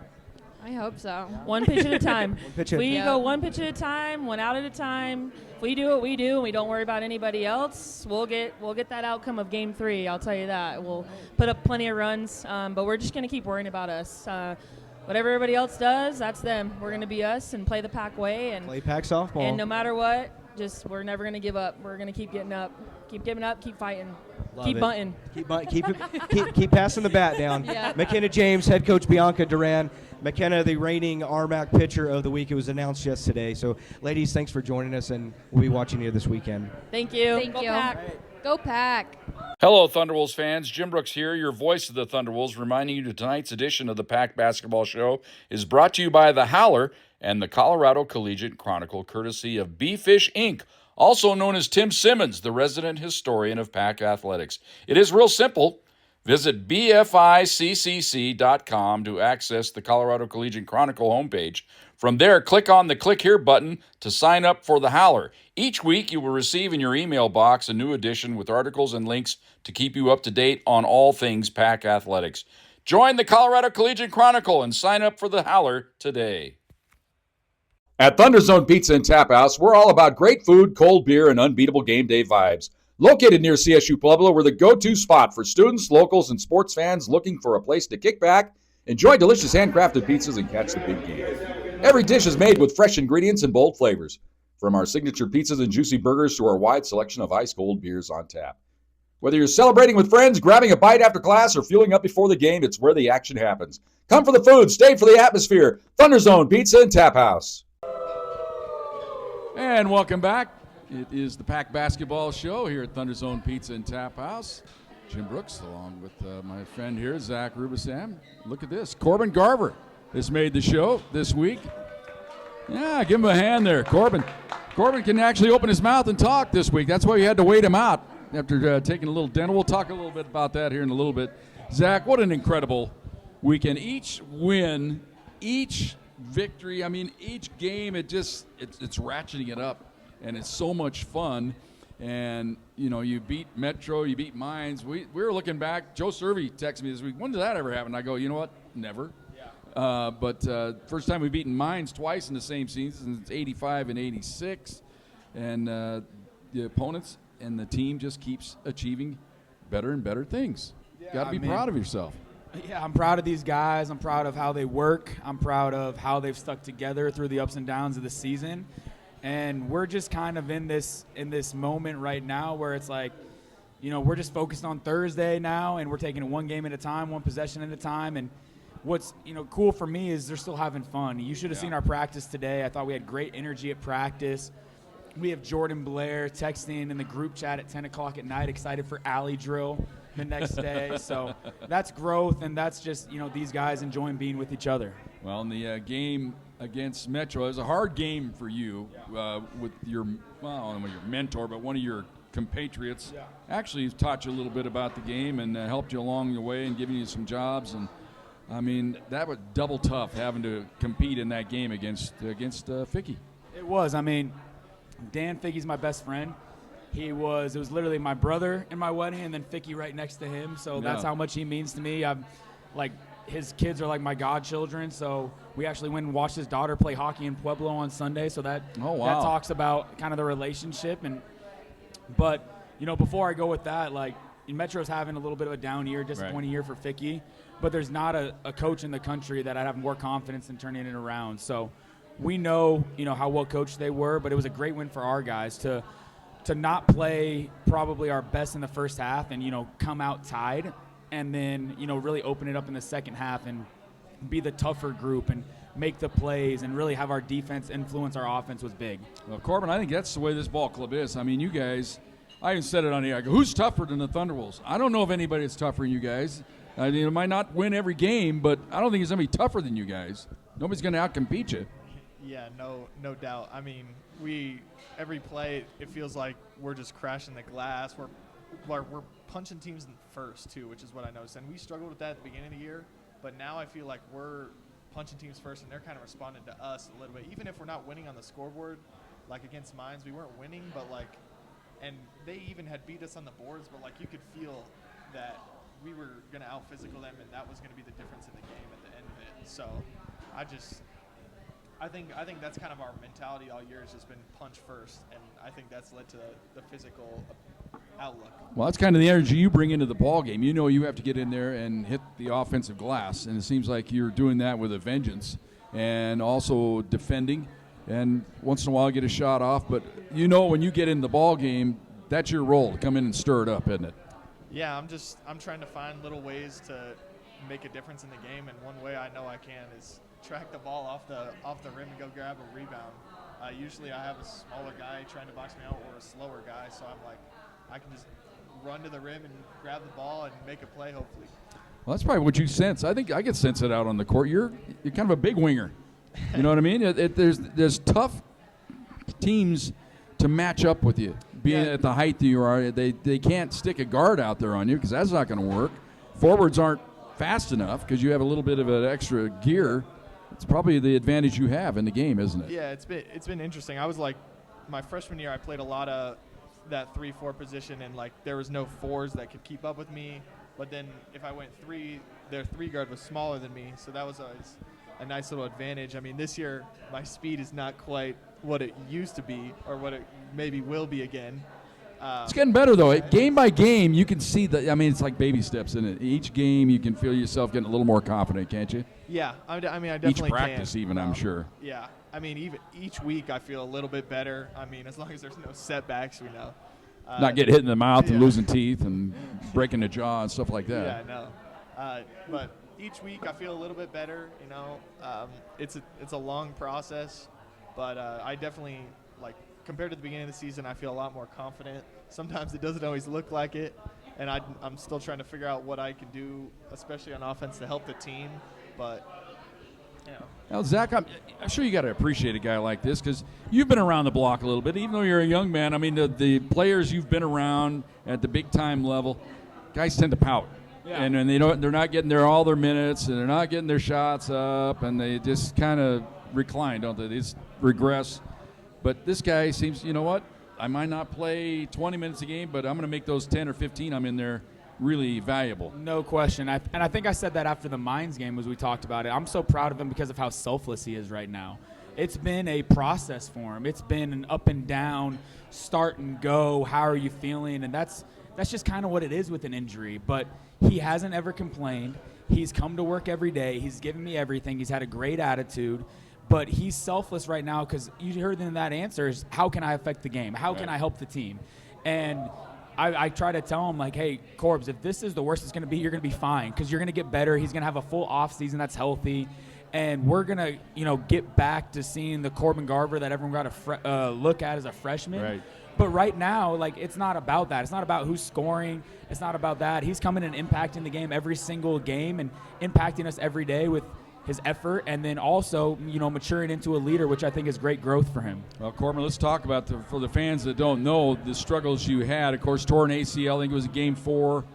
I hope so. One pitch at a time. We Yeah. go one pitch at a time, one out at a time. If we do what we do and we don't worry about anybody else, we'll get that outcome of Game 3. I'll tell you that. We'll put up plenty of runs, but we're just going to keep worrying about us. Whatever everybody else does, that's them. We're going to be us and play the pack way and play pack softball. And no matter what, we're never going to give up. We're going to keep getting up, keep giving up, keep fighting. Love keep it. bunting. Keep passing the bat down. Yeah. McKenna James, head coach Bianca Duran. McKenna, the reigning RMAC pitcher of the week. It was announced yesterday. So, ladies, thanks for joining us, and we'll be watching you this weekend. Thank you. Thank Go you. Pack. Go Pack. Hello, Thunderwolves fans. Jim Brooks here, your voice of the Thunderwolves, reminding you that tonight's edition of the Pack Basketball Show is brought to you by The Howler and the Colorado Collegiate Chronicle, courtesy of B-Fish Inc., also known as Tim Simmons, the resident historian of Pack Athletics. It is real simple. Visit bficcc.com to access the Colorado Collegiate Chronicle homepage. From there, click on the Click Here button to sign up for The Howler. Each week, you will receive in your email box a new edition with articles and links to keep you up to date on all things Pack Athletics. Join the Colorado Collegiate Chronicle and sign up for The Howler today. At ThunderZone Pizza and Tap House, we're all about great food, cold beer, and unbeatable game day vibes. Located near CSU Pueblo, we're the go-to spot for students, locals, and sports fans looking for a place to kick back, enjoy delicious handcrafted pizzas, and catch the big game. Every dish is made with fresh ingredients and bold flavors, from our signature pizzas and juicy burgers to our wide selection of ice-cold beers on tap. Whether you're celebrating with friends, grabbing a bite after class, or fueling up before the game, it's where the action happens. Come for the food, stay for the atmosphere. ThunderZone Pizza and Tap House. And welcome back. It is the Pack Basketball Show here at ThunderZone Pizza and Tap House. Jim Brooks, along with my friend here, Zach Rubisam. Look at this. Corbin Garver has made the show this week. Yeah, give him a hand there, Corbin. Corbin can actually open his mouth and talk this week. That's why we had to wait him out after taking a little dental. We'll talk a little bit about that here in a little bit. Zach, what an incredible weekend. Each win, each victory, I mean, each game, it's ratcheting it up, and it's so much fun. And, you know, you beat Metro, you beat Mines. We were looking back. Joe Servey texted me this week, when did that ever happen? I go, you know what? Never. Yeah. But first time we've beaten Mines twice in the same season since 85 and 86. And the opponents and the team just keeps achieving better and better things. Yeah, got to be proud of yourself. Yeah, I'm proud of these guys. I'm proud of how they work. I'm proud of how they've stuck together through the ups and downs of the season. And we're just kind of in this moment right now where it's like, you know, we're just focused on Thursday now, and we're taking it one game at a time, one possession at a time. And what's, you know, cool for me is they're still having fun. You should have seen our practice today. I thought we had great energy at practice. We have Jordan Blair texting in the group chat at 10 o'clock at night, excited for alley drill. the next day. So that's growth, and that's just, these guys enjoying being with each other. Well, in the game against Metro, it was a hard game for you with your, well, I don't know your mentor, but one of your compatriots. Yeah. Actually taught you a little bit about the game and helped you along the way and giving you some jobs. And, I mean, that was double tough having to compete in that game against Ficky. It was. I mean, Dan Figgy's my best friend. It was literally my brother in my wedding, and then Ficky right next to him. So that's how much he means to me. I'm like, his kids are like my godchildren. So we actually went and watched his daughter play hockey in Pueblo on Sunday. So that talks about kind of the relationship. But before I go with that, like, Metro's having a little bit of a down year, disappointing year for Ficky. But there's not a coach in the country that I'd have more confidence in turning it around. So we know, how well coached they were, but it was a great win for our guys to not play probably our best in the first half and, come out tied and then, really open it up in the second half and be the tougher group and make the plays and really have our defense influence our offense was big. Well, Corbin, I think that's the way this ball club is. I mean, you guys, I even said it on here. I go, who's tougher than the Thunderwolves? I don't know of anybody that's tougher than you guys. I mean, it might not win every game, but I don't think it's going to be tougher than you guys. Nobody's going to outcompete you. Yeah, no doubt. I mean, every play, it feels like we're just crashing the glass. We're punching teams in first, too, which is what I noticed. And we struggled with that at the beginning of the year, but now I feel like we're punching teams first, and they're kind of responding to us a little bit. Even if we're not winning on the scoreboard, like against Mines, we weren't winning, but and they even had beat us on the boards, but you could feel that we were going to out-physical them, and that was going to be the difference in the game at the end of it. So I think that's kind of our mentality all year, has just been punch first, and I think that's led to the physical outlook. Well, that's kind of the energy you bring into the ball game. You have to get in there and hit the offensive glass, and it seems like you're doing that with a vengeance, and also defending, and once in a while get a shot off. But when you get in the ball game, that's your role, to come in and stir it up, isn't it? Yeah, I'm trying to find little ways to make a difference in the game, and one way I know I can is track the ball off the rim and go grab a rebound. Usually I have a smaller guy trying to box me out or a slower guy, so I'm like, I can just run to the rim and grab the ball and make a play, hopefully. Well, that's probably what you sense. I think I could sense it out on the court. You're kind of a big winger. You know what I mean? There's tough teams to match up with you. Being at the height that you are, they can't stick a guard out there on you because that's not going to work. Forwards aren't fast enough because you have a little bit of an extra gear. It's probably the advantage you have in the game, isn't it? Yeah, it's been interesting. I was my freshman year, I played a lot of that 3-4 position, and there was no fours that could keep up with me. But then if I went 3, their 3 guard was smaller than me, so that was always a nice little advantage. I mean, this year my speed is not quite what it used to be or what it maybe will be again. It's getting better, though. Game by game, you can see that. I mean, it's like baby steps in it. Each game, you can feel yourself getting a little more confident, can't you? Yeah, I definitely each practice, can. Even I'm sure. Yeah, I mean, even each week, I feel a little bit better. I mean, as long as there's no setbacks, we know. Not getting hit in the mouth and losing teeth and breaking the jaw and stuff like that. Yeah, I know. But each week, I feel a little bit better. It's a long process, but I definitely compared to the beginning of the season, I feel a lot more confident. Sometimes it doesn't always look like it, and I'm still trying to figure out what I can do, especially on offense, to help the team. But, Now, Zach, I'm sure you got to appreciate a guy like this because you've been around the block a little bit. Even though you're a young man, I mean, the players you've been around at the big-time level, guys tend to pout. Yeah. And they're not getting all their minutes, and they're not getting their shots up, and they just kind of recline, don't they? They just regress. But this guy seems, you know what? I might not play 20 minutes a game, but I'm going to make those 10 or 15 I'm in there really valuable. No question. And I think I said that after the Mines game as we talked about it. I'm so proud of him because of how selfless he is right now. It's been a process for him. It's been an up and down, start and go, how are you feeling? And that's just kind of what it is with an injury. But he hasn't ever complained. He's come to work every day. He's given me everything. He's had a great attitude. But he's selfless right now because you heard in that answer is, how can I affect the game? How can I help the team? And I try to tell him, hey, Corbs, if this is the worst it's going to be, you're going to be fine because you're going to get better. He's going to have a full off season that's healthy. And we're going to, get back to seeing the Corbin Garver that everyone got a look at as a freshman. Right. But right now, it's not about that. It's not about who's scoring. It's not about that. He's coming and impacting the game every single game and impacting us every day with his effort, and then also, maturing into a leader, which I think is great growth for him. Well, Corbin, let's talk about, for the fans that don't know, the struggles you had. Of course, torn ACL, I think it was Game 4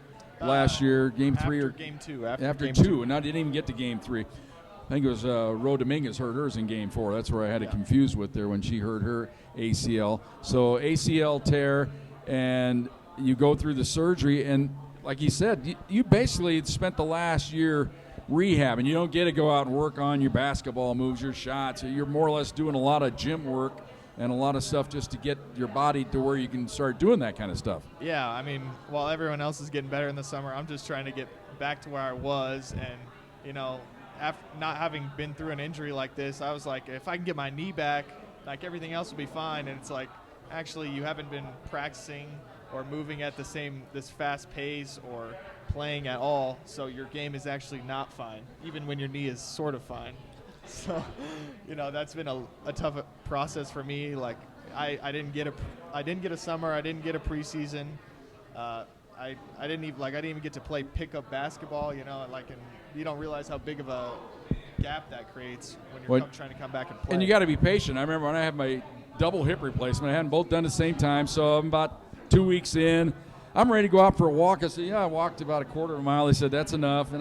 last year, Game 3 or Game 2. After Game 2, and I didn't even get to Game 3. I think it was Ro Dominguez hurt hers in Game 4. That's where I had it confused with there when she hurt her ACL. So ACL tear, and you go through the surgery, and like you said, you basically spent the last year rehab, and you don't get to go out and work on your basketball moves, your shots. You're more or less doing a lot of gym work and a lot of stuff just to get your body to where you can start doing that kind of stuff. Yeah, I mean, while everyone else is getting better in the summer, I'm just trying to get back to where I was. And, after not having been through an injury like this, I was like, if I can get my knee back, like everything else will be fine. And it's like, actually, you haven't been practicing or moving at this fast pace or playing at all, so your game is actually not fine, even when your knee is sort of fine. So, that's been a tough process for me. Like, I didn't get a summer, I didn't get a preseason. I didn't even get to play pickup basketball. And you don't realize how big of a gap that creates when you're trying to come back and play. And you got to be patient. I remember when I had my double hip replacement, I had them both done at the same time, so I'm about 2 weeks in. I'm ready to go out for a walk. I said, yeah, I walked about a quarter of a mile. They said, that's enough. And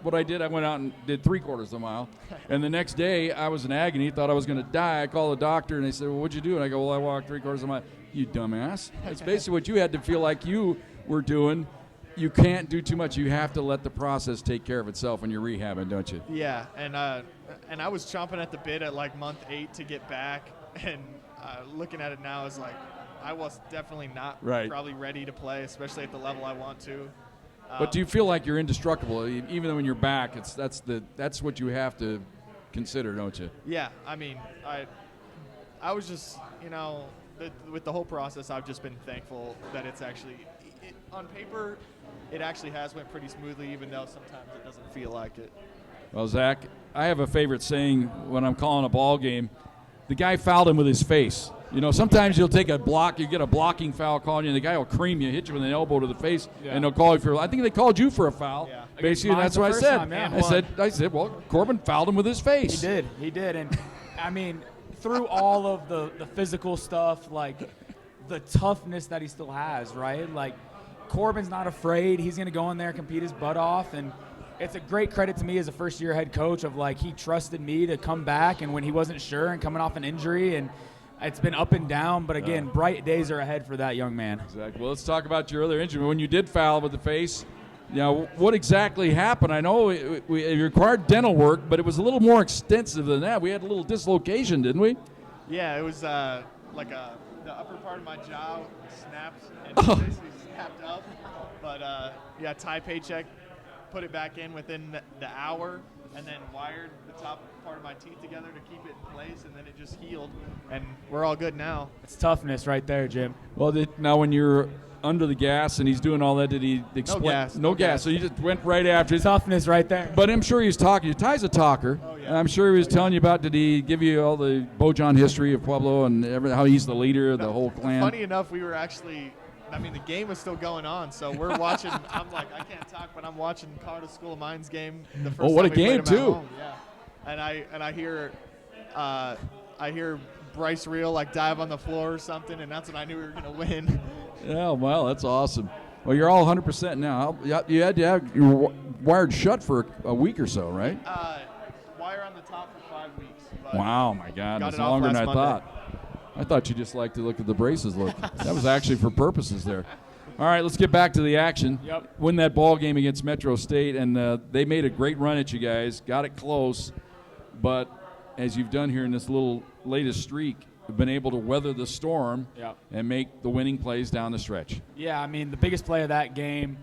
what I did, I went out and did 3/4 of a mile. And the next day, I was in agony, thought I was going to die. I called the doctor, and they said, well, what'd you do? And I go, well, I walked 3/4 of a mile. You dumbass. That's basically what you had to feel like you were doing. You can't do too much. You have to let the process take care of itself when you're rehabbing, don't you? Yeah, and I was chomping at the bit at month 8 to get back. And looking at it now is I was definitely not probably ready to play, especially at the level I want to. But do you feel like you're indestructible, even though when you're back? That's what you have to consider, don't you? Yeah, I mean, I was just with the whole process, I've just been thankful that it's actually on paper, it actually has went pretty smoothly, even though sometimes it doesn't feel like it. Well, Zach, I have a favorite saying when I'm calling a ball game. The guy fouled him with his face. Sometimes you'll take a block, you get a blocking foul calling you, and the guy will cream you, hit you with an elbow to the face, and they'll call you for. I think they called you for a foul. Yeah. Basically, that's what I said. Time, yeah. I said, well, Corbin fouled him with his face. He did, and I mean, through all of the physical stuff, the toughness that he still has, right? Corbin's not afraid. He's going to go in there and compete his butt off, and it's a great credit to me as a first-year head coach of he trusted me to come back, and when he wasn't sure and coming off an injury, and it's been up and down, but again, bright days are ahead for that young man. Exactly. Well, let's talk about your other injury. When you did foul with the face, what exactly happened? I know it required dental work, but it was a little more extensive than that. We had a little dislocation, didn't we? Yeah, it was the upper part of my jaw snapped and basically snapped up. But Ty Paycheck put it back in within the hour, and then wired the top part of my teeth together to keep it in place, and then it just healed, and we're all good now. It's toughness right there, Jim. Well, now when you're under the gas and he's doing all that, did he explain? No gas. So you just went right after it. Toughness right there. But I'm sure he was talking. Ty's a talker. Oh, yeah. I'm sure he was telling you about, did he give you all the Bojan history of Pueblo and how he's the leader of the whole clan? Funny enough, we were actually – the game was still going on, so we're watching. I'm like, I can't talk, but I'm watching Colorado School of Mines game. The first what time a we game, played them at too. home. Yeah, and I hear Bryce Reel dive on the floor or something, and that's when I knew we were going to win. Yeah, well, that's awesome. Well, you're all 100% now. You had to have you wired shut for a week or so, right? Wire on the top for 5 weeks. Wow, my God, Got that's it off longer than I last Monday. thought. I thought you just liked to look at the braces look. That was actually for purposes there. All right, let's get back to the action. Yep. Win that ball game against Metro State, and they made a great run at you guys. Got it close, but as you've done here in this little latest streak, you've been able to weather the storm and make the winning plays down the stretch. Yeah, the biggest play of that game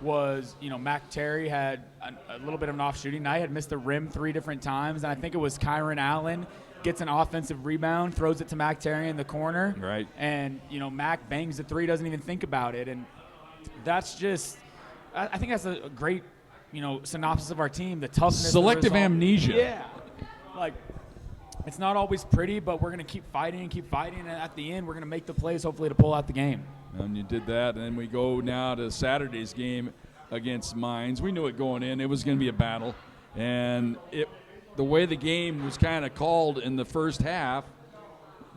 was, Mac Terry had a little bit of an off shooting night, had missed the rim 3 different times, and I think it was Kyron Allen gets an offensive rebound, throws it to Mac Terry in the corner. Right. And, Mac bangs the 3, doesn't even think about it. And that's just – I think that's a great, synopsis of our team, the toughness. Selective amnesia. Yeah. like, it's not always pretty, but we're going to keep fighting, and at the end, we're going to make the plays, hopefully, to pull out the game. And you did that, and then we go now to Saturday's game against Mines. We knew it going in. It was going to be a battle. And the way the game was kind of called in the first half,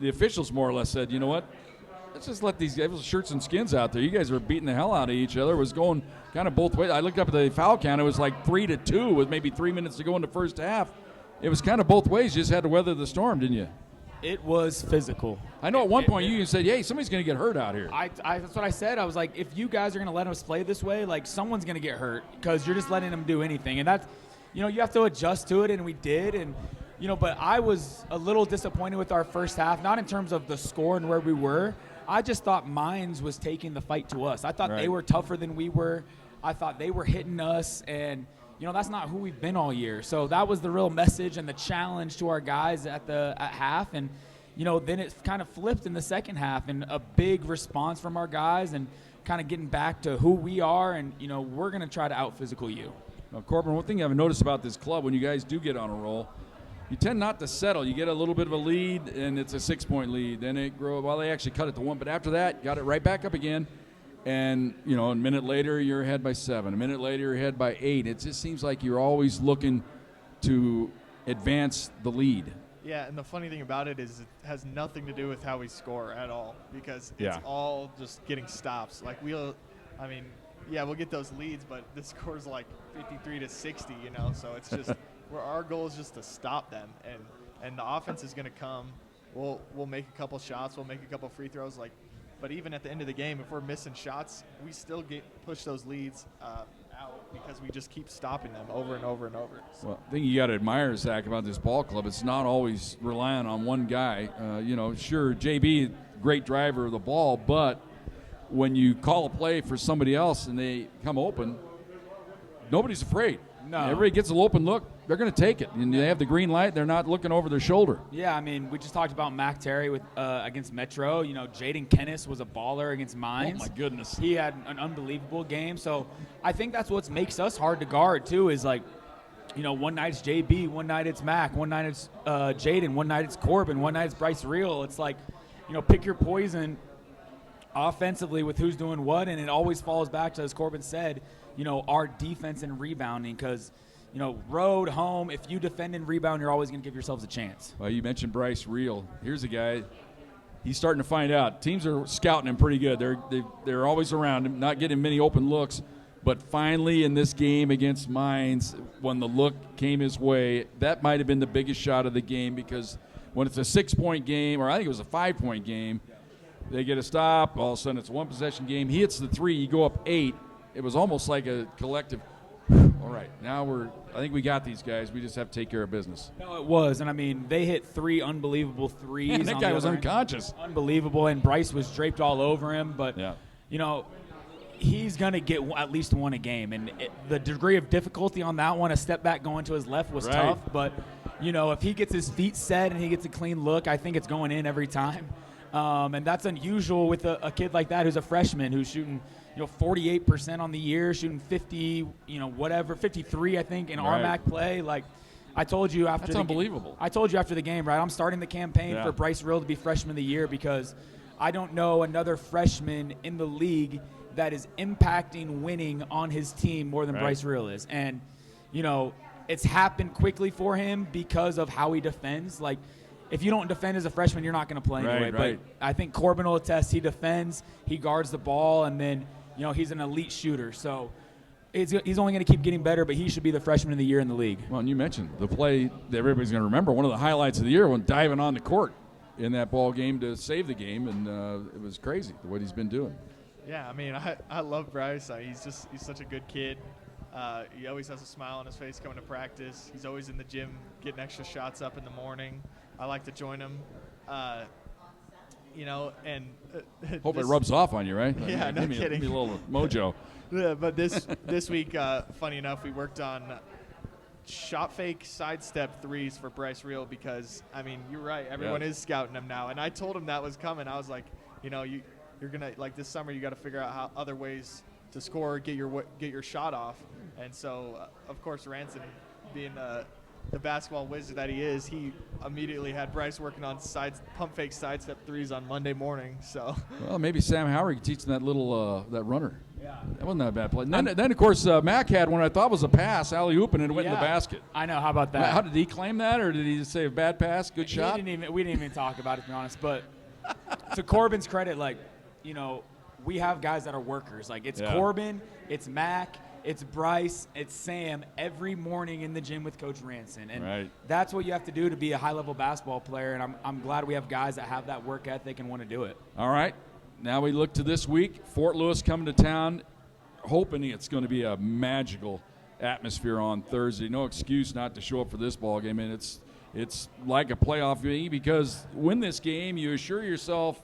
the officials more or less said, you know what, let's just let these guys, shirts and skins out there. You guys are beating the hell out of each other. It was going kind of both ways. I looked up at the foul count. It was like 3-2 with maybe 3 minutes to go in the first half. It was kind of both ways. You just had to weather the storm, didn't you? It was physical. I know at one point you said, hey, somebody's going to get hurt out here. That's what I said. I was like, if you guys are going to let us play this way, like, someone's going to get hurt because you're just letting them do anything. And that's, you have to adjust to it, and we did. And, but I was a little disappointed with our first half, not in terms of the score and where we were. I just thought Mines was taking the fight to us. I thought they were tougher than we were. I thought they were hitting us, and that's not who we've been all year. So that was the real message and the challenge to our guys at half. And, then it kind of flipped in the second half, and a big response from our guys and kind of getting back to who we are. And, we're going to try to out-physical you. Now, Corbin, one thing I've noticed about this club, when you guys do get on a roll, you tend not to settle. You get a little bit of a lead, and it's a 6-point lead. Then it grows. Well, they actually cut it to 1. But after that, got it right back up again. And, a minute later, you're ahead by 7. A minute later, you're ahead by 8. It just seems like you're always looking to advance the lead. Yeah, and the funny thing about it is it has nothing to do with how we score at all, because it's all just getting stops. Like, we'll get those leads, but the score's like 53-60, so it's just our goal is just to stop them, and the offense is going to come. We'll make a couple shots, we'll make a couple free throws, but even at the end of the game, if we're missing shots, we still push those leads out because we just keep stopping them over and over and over. Well, I think you got to admire, Zach, about this ball club. It's not always relying on one guy. Sure, JB, great driver of the ball, but when you call a play for somebody else and they come open, nobody's afraid. No. Everybody gets a little open look, they're going to take it. And they have the green light, they're not looking over their shoulder. Yeah, we just talked about Mac Terry against Metro. Jaden Kennis was a baller against Mines. Oh, my goodness. He had an unbelievable game. So I think that's what makes us hard to guard, too, is one night it's JB, one night it's Mac, one night it's Jaden, one night it's Corbin, one night it's Bryce Reel. It's like, pick your poison offensively with who's doing what, and it always falls back to, as Corbin said, our defense and rebounding, because road, home, if you defend and rebound, you're always going to give yourselves a chance. Well, you mentioned Bryce Reel. Here's a guy, he's starting to find out. Teams are scouting him pretty good. They're always around him, not getting many open looks. But finally in this game against Mines, when the look came his way, that might have been the biggest shot of the game, because when it's a 6-point game, or I think it was a 5-point game, they get a stop, all of a sudden it's a one-possession game. He hits the 3, you go up 8. It was almost like a collective, all right, now I think we got these guys. We just have to take care of business. No, it was. And, they hit 3 unbelievable threes. Man, that guy was unconscious. Unbelievable. And Bryce was draped all over him. But, he's going to get at least 1 a game. And the degree of difficulty on that one, a step back going to his left was tough. But, if he gets his feet set and he gets a clean look, I think it's going in every time. And that's unusual with a kid like that who's a freshman who's shooting – 48% on the year, shooting 50, 53, I think, in RMAC play. Like, I told you after that's unbelievable. I told you after the game, right? I'm starting the campaign for Bryce Reel to be freshman of the year, because I don't know another freshman in the league that is impacting winning on his team more than Bryce Reel is. And, it's happened quickly for him because of how he defends. Like, if you don't defend as a freshman, you're not going to play anyway. But I think Corbin will attest, he defends, he guards the ball, and then he's an elite shooter. So he's only going to keep getting better, but he should be the freshman of the year in the league. Well, and you mentioned the play that everybody's going to remember. One of the highlights of the year when diving on the court in that ball game to save the game, and it was crazy what he's been doing. Yeah, I love Bryce. He's such a good kid. He always has a smile on his face coming to practice. He's always in the gym getting extra shots up in the morning. I like to join him. Hope it rubs off on you, right? Yeah, no kidding. Give me a little mojo. Yeah, but this week, funny enough, we worked on shot fake sidestep 3s for Bryce Reel, because you're right, everyone is scouting him now, and I told him that was coming. I was like, you're gonna, like, this summer you got to figure out how other ways to score, get your shot off, and so of course Ranson being the basketball wizard that he is, he immediately had Bryce working on pump fake sidestep threes on Monday morning. So, well, maybe Sam Howard could teach him that little that runner. Yeah, that wasn't that bad play. And then of course Mac had one I thought was a pass, alley-oop, and it went in the basket. I know. How about that? How did he claim that, or did he just say a bad pass, good shot? We didn't even talk about it, to be honest. But to Corbin's credit, like, you know, we have guys that are workers. Like, it's Corbin, it's Mac, it's Bryce, it's Sam every morning in the gym with Coach Ranson. And that's what you have to do to be a high-level basketball player. And I'm glad we have guys that have that work ethic and want to do it. All right. Now we look to this week. Fort Lewis coming to town, hoping it's going to be a magical atmosphere on Thursday. No excuse not to show up for this ball game. And it's like a playoff game, because win this game, you assure yourself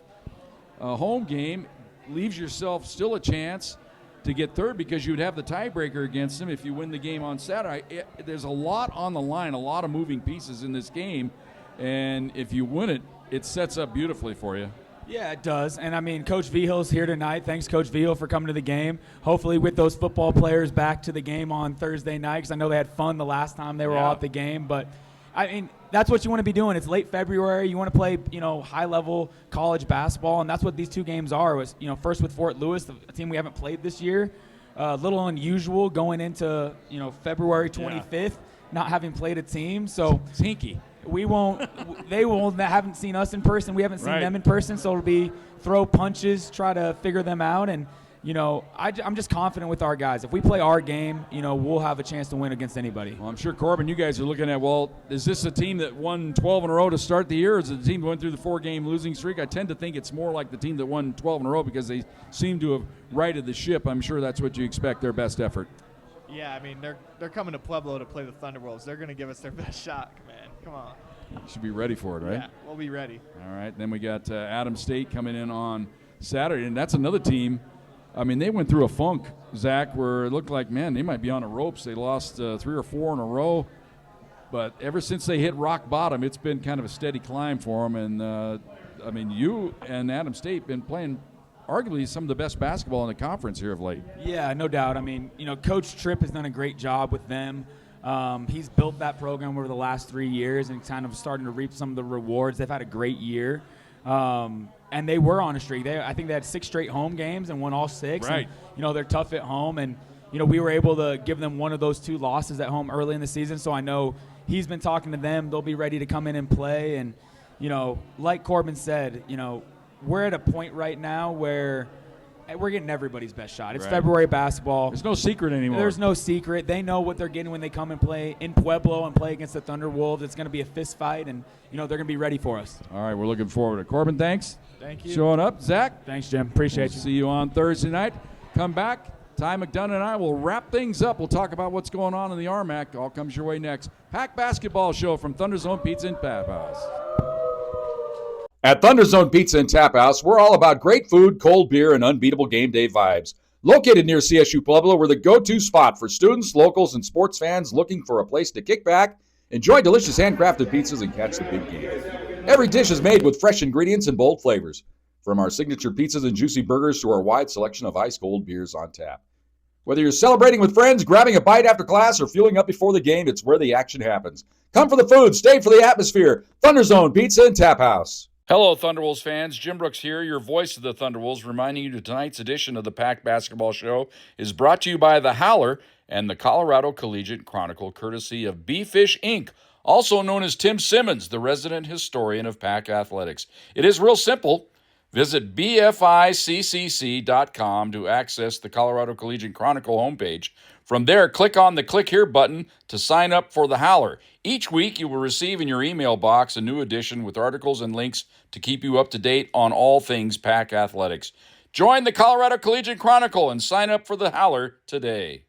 a home game, leaves yourself still a chance to get third, because you would have the tiebreaker against them if you win the game on Saturday. There's a lot on the line, a lot of moving pieces in this game, and if you win it, it sets up beautifully for you. Yeah, it does. And, I mean, Coach Vihill's here tonight. Thanks, Coach Vihill, for coming to the game. Hopefully with those football players back to the game on Thursday night, because I know they had fun the last time they were all at the game. But, I mean, that's what you want to be doing. It's late February. You want to play, you know, high-level college basketball, and that's what these two games are. Was, you know, first with Fort Lewis, a team we haven't played this year. A little unusual going into, you know, February 25th, not having played a team. So it's hinky. We won't. They won't. Haven't seen us in person. We haven't seen them in person. So it'll be throw punches, try to figure them out, and you know, I'm just confident with our guys. If we play our game, you know, we'll have a chance to win against anybody. Well, I'm sure, Corbin, you guys are looking at, well, is this a team that won 12 in a row to start the year, or is it a team that went through the 4-game losing streak? I tend to think it's more like the team that won 12 in a row, because they seem to have righted the ship. I'm sure that's what you expect, their best effort. Yeah, I mean, they're coming to Pueblo to play the Thunderwolves. They're going to give us their best shot, man. Come on. You should be ready for it, right? Yeah, we'll be ready. All right, then we got Adams State coming in on Saturday, and that's another team. I mean, they went through a funk, Zach, where it looked like, man, they might be on the ropes. They lost 3 or 4 in a row. But ever since they hit rock bottom, it's been kind of a steady climb for them. And, I mean, you and Adams State been playing arguably some of the best basketball in the conference here of late. Yeah, no doubt. I mean, you know, Coach Tripp has done a great job with them. He's built that program over the last 3 years and kind of starting to reap some of the rewards. They've had a great year. And they were on a streak. I think they had 6 straight home games and won all 6. Right. And, you know, they're tough at home. And, you know, we were able to give them one of those 2 losses at home early in the season. So I know he's been talking to them. They'll be ready to come in and play. And, you know, like Corbin said, you know, we're at a point right now where we're getting everybody's best shot. It's February basketball. There's no secret anymore. There's no secret. They know what they're getting when they come and play in Pueblo and play against the Thunderwolves. It's going to be a fist fight, and, you know, they're going to be ready for us. All right, we're looking forward to it. Corbin, thanks. Thank you. Showing up. Zach. Thanks, Jim. Appreciate you. See you on Thursday night. Come back. Ty McDonough and I will wrap things up. We'll talk about what's going on in the RMAC. All comes your way next. Pack Basketball Show from ThunderZone Pizza and Tap House. At ThunderZone Pizza and Tap House, we're all about great food, cold beer, and unbeatable game day vibes. Located near CSU Pueblo, we're the go-to spot for students, locals, and sports fans looking for a place to kick back, enjoy delicious handcrafted pizzas, and catch the big game. Every dish is made with fresh ingredients and bold flavors, from our signature pizzas and juicy burgers to our wide selection of ice-cold beers on tap. Whether you're celebrating with friends, grabbing a bite after class, or fueling up before the game, it's where the action happens. Come for the food, stay for the atmosphere. ThunderZone Pizza and Tap House. Hello, Thunderwolves fans. Jim Brooks here, your voice of the Thunderwolves, reminding you that tonight's edition of the Pack Basketball Show is brought to you by The Howler and the Colorado Collegiate Chronicle, courtesy of B-Fish Inc., also known as Tim Simmons, the resident historian of Pack Athletics. It is real simple. Visit bficcc.com to access the Colorado Collegiate Chronicle homepage. From there, click on the Click Here button to sign up for The Howler. Each week, you will receive in your email box a new edition with articles and links to keep you up to date on all things Pack Athletics. Join the Colorado Collegiate Chronicle and sign up for The Howler today.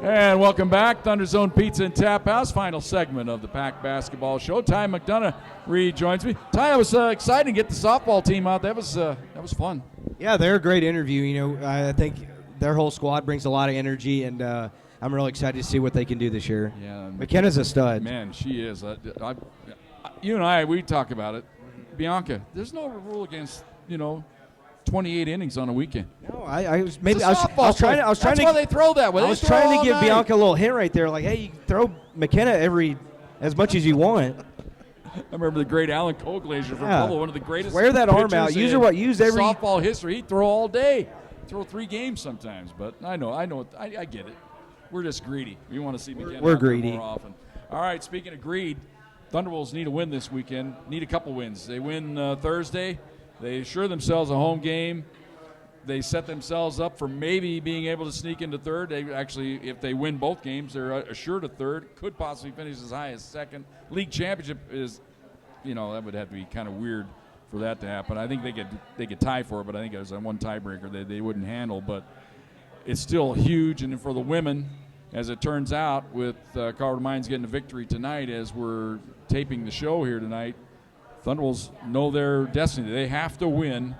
And welcome back, ThunderZone Pizza and Tap House, final segment of the Pack Basketball Show. Ty McDonough rejoins me. Ty, I was excited to get the softball team out. That was fun. Yeah, they're a great interview. You know, I think their whole squad brings a lot of energy, and I'm really excited to see what they can do this year. Yeah, McKenna's a stud. Man, she is. You and I, we talk about it. Bianca, there's no rule against, 2 28 innings on a weekend. No, I was maybe It's a I was softball trying play. to I was That's trying why to they throw that way. I They was throw trying all to give night. Bianca a little hint right there, like, hey, you throw McKenna as much as you want. I remember the great Alan Koglazier from Yeah. Pueblo, one of the greatest. Wear that arm pitchers out. Use in every softball history. He'd throw all day, throw 3 games sometimes. But I know, I get it. We're just greedy. We want to see McKenna we're out there greedy. more often. All right. Speaking of greed, Thunderbolts need a win this weekend. Need a couple wins. They win Thursday. They assure themselves a home game. They set themselves up for maybe being able to sneak into third. They actually, if they win both games, they're assured a third. Could possibly finish as high as second. League championship is, that would have to be kind of weird for that to happen. I think they could tie for it, but I think there's one tiebreaker they wouldn't handle. But it's still huge. And for the women, as it turns out, with Colorado Mines getting a victory tonight, as we're taping the show here tonight, Thunderbolts know their destiny. They have to win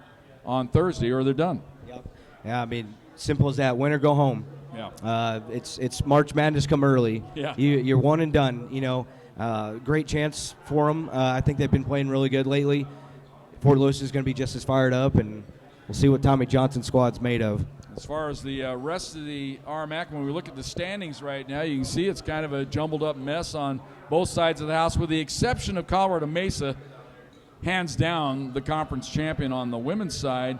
on Thursday or they're done. Yep. Yeah, I mean, simple as that. Win or go home. Yeah. It's March Madness come early. Yeah. You're one and done. Great chance for them. I think they've been playing really good lately. Fort Lewis is going to be just as fired up, and we'll see what Tommy Johnson's squad's made of. As far as the rest of the RMAC, when we look at the standings right now, you can see it's kind of a jumbled up mess on both sides of the house, with the exception of Colorado Mesa, hands down the conference champion on the women's side,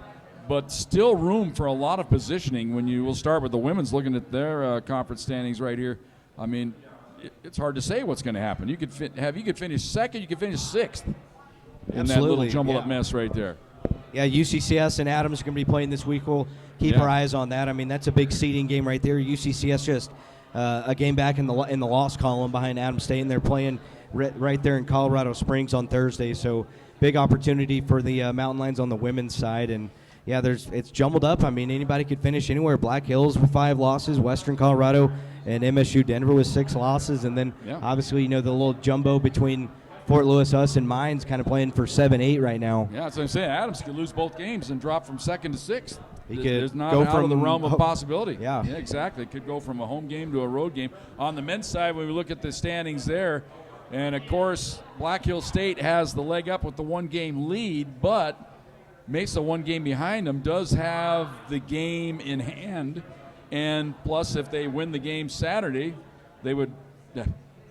but still room for a lot of positioning. We'll start with the women's, looking at their conference standings right here. I mean, it's hard to say what's going to happen. You could finish second, you could finish sixth in that little jumbled up mess right there. Yeah, UCCS and Adams are going to be playing this week. We'll keep our eyes on that. I mean, that's a big seeding game right there. UCCS just a game back in the loss column behind Adams State, and they're playing right there in Colorado Springs on Thursday. So big opportunity for the Mountain Lions on the women's side. And yeah, it's jumbled up. I mean, anybody could finish anywhere. Black Hills with 5 losses, Western Colorado and MSU Denver with 6 losses, and then obviously the little jumbo between Fort Lewis, us, and Mines kind of playing for 7-8 right now. Yeah, that's what I'm saying. Adams could lose both games and drop from second to sixth. There's not go out from of the realm of possibility. Yeah, exactly. It could go from a home game to a road game. On the men's side, when we look at the standings there, and of course, Black Hills State has the leg up with the 1-game lead, but Mesa, 1 game behind them, does have the game in hand. And plus, if they win the game Saturday, they would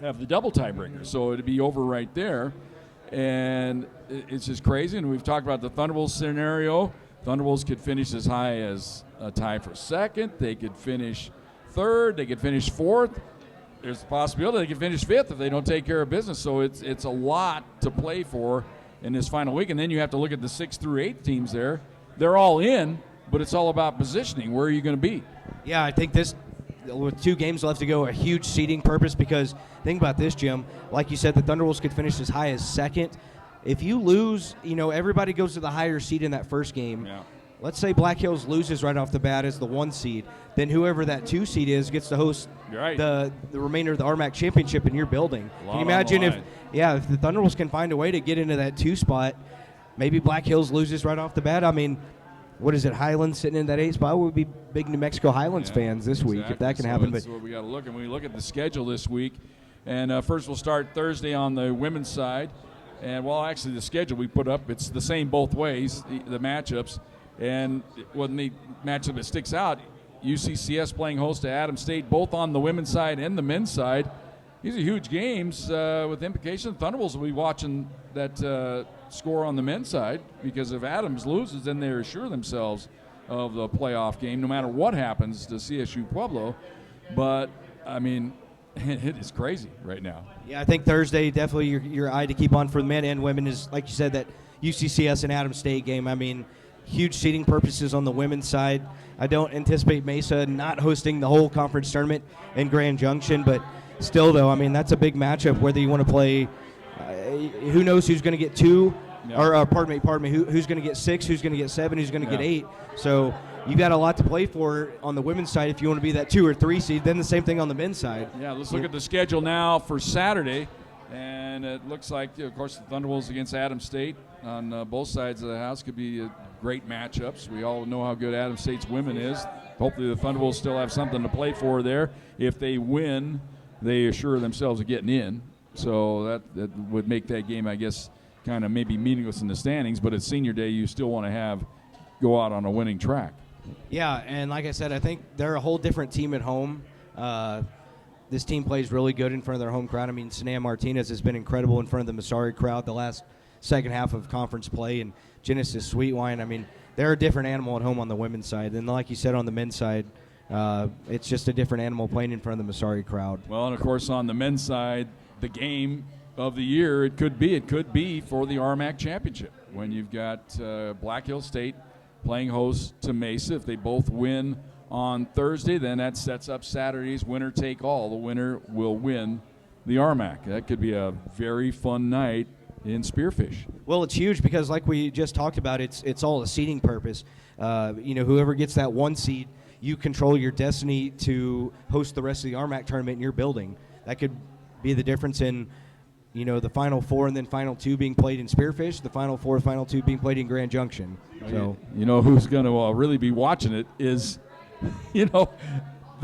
have the double tiebreaker. So it'd be over right there. And it's just crazy. And we've talked about the Thunderbolts scenario. Thunderbolts could finish as high as a tie for second. They could finish third. They could finish fourth. There's the possibility they could finish fifth if they don't take care of business. So it's a lot to play for in this final week. And then you have to look at the 6th through 8th teams there. They're all in, but it's all about positioning. Where are you going to be? Yeah, I think this, with 2 games left to go, a huge seeding purpose, because think about this, Jim. Like you said, the Thunderbolts could finish as high as second. If you lose, everybody goes to the higher seed in that first game. Yeah. Let's say Black Hills loses right off the bat as the 1 seed. Then whoever that 2 seed is gets to host the remainder of the RMAC championship in your building. Can you imagine if the Thunderbolts can find a way to get into that 2 spot, maybe Black Hills loses right off the bat? I mean, what is it, Highlands sitting in that 8th spot? We'll be big New Mexico Highlands fans this week if that can happen. That's what we got to look at. When we look at the schedule this week, and first we'll start Thursday on the women's side. And, actually the schedule we put up, it's the same both ways, the matchups. And when the matchup that sticks out, UCCS playing host to Adams State, both on the women's side and the men's side. These are huge games with implications. Thunderbolts will be watching that score on the men's side, because if Adams loses, then they assure themselves of the playoff game, no matter what happens to CSU Pueblo. But, I mean, it is crazy right now. Yeah, I think Thursday, definitely your eye to keep on for the men and women is, like you said, that UCCS and Adams State game. I mean, huge seeding purposes on the women's side. I don't anticipate Mesa not hosting the whole conference tournament in Grand Junction, but still, though, I mean, that's a big matchup, whether you want to play who knows who's going to get 2, or pardon me, who's going to get 6, who's going to get 7, who's going to get 8. So you got a lot to play for on the women's side if you want to be that 2 or 3 seed. Then the same thing on the men's side. Yeah, let's look at the schedule now for Saturday. And it looks like, of course, the Thunderbolts against Adams State on both sides of the house could be great matchups. We all know how good Adams State's women is. Hopefully the Thunderbolts still have something to play for there. If they win, they assure themselves of getting in. So that would make that game, I guess, kind of maybe meaningless in the standings. But at senior day, you still want to have go out on a winning track. Yeah, and like I said, I think they're a whole different team at home. This team plays really good in front of their home crowd. I mean, Sanaa Martinez has been incredible in front of the Masari crowd the last second half of conference play, and Genesis Sweetwine. I mean, they're a different animal at home on the women's side. And like you said, on the men's side, it's just a different animal playing in front of the Masari crowd. Well, and of course, on the men's side, the game of the year, it could be for the RMAC championship when you've got Black Hill State playing host to Mesa. If they both win on Thursday, then that sets up Saturday's winner take all. The winner will win the RMAC. That could be a very fun night in Spearfish. Well, it's huge because, like we just talked about, it's all a seeding purpose. Whoever gets that 1 seed, you control your destiny to host the rest of the RMAC tournament in your building. That could be the difference in, the Final Four and then Final Two being played in Spearfish, the Final Four, Final Two being played in Grand Junction. So, who's going to really be watching it is, the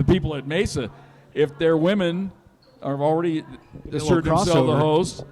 people at Mesa. If their women are already assured themselves the host,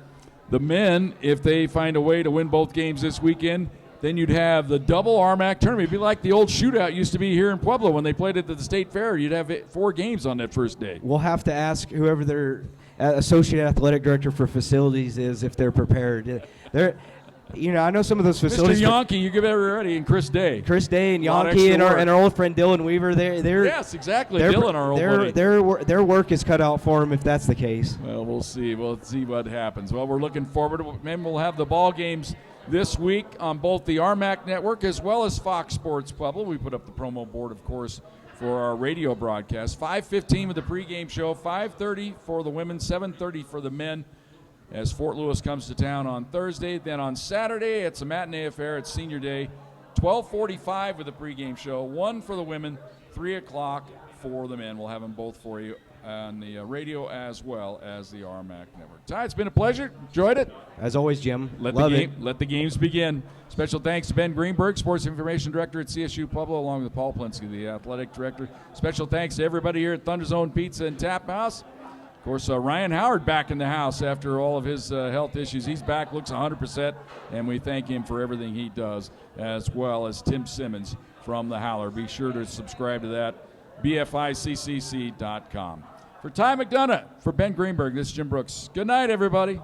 the men, if they find a way to win both games this weekend, then you'd have the double RMAC tournament. It'd be like the old shootout used to be here in Pueblo when they played it at the State Fair. You'd have 4 games on that first day. We'll have to ask whoever their associate athletic director for facilities is if they're prepared. I know some of those facilities. Mr. Yonke, you give everybody, and Chris Day. Chris Day and Yonke and our old friend Dylan Weaver. Yes, exactly. Dylan, our old buddy. Their work is cut out for them if that's the case. Well, we'll see. We'll see what happens. Well, we're looking forward to it. We'll have the ball games this week on both the RMAC network as well as Fox Sports Pueblo. We put up the promo board, of course, for our radio broadcast. 5:15 with the pregame show, 5:30 for the women, 7:30 for the men, as Fort Lewis comes to town on Thursday. Then on Saturday, it's a matinee affair. It's senior day, 12:45 with the pregame show, 1 for the women, 3 o'clock for the men. We'll have them both for you on the radio as well as the RMAC network. Ty, it's been a pleasure. Enjoyed it. As always, Jim. Let the games begin. Special thanks to Ben Greenberg, Sports Information Director at CSU Pueblo, along with Paul Plinsky, the Athletic Director. Special thanks to everybody here at ThunderZone Pizza and Tap House. Of course, Ryan Howard back in the house after all of his health issues. He's back, looks 100%, and we thank him for everything he does, as well as Tim Simmons from the Howler. Be sure to subscribe to that, bficcc.com. For Ty McDonough, for Ben Greenberg, this is Jim Brooks. Good night, everybody.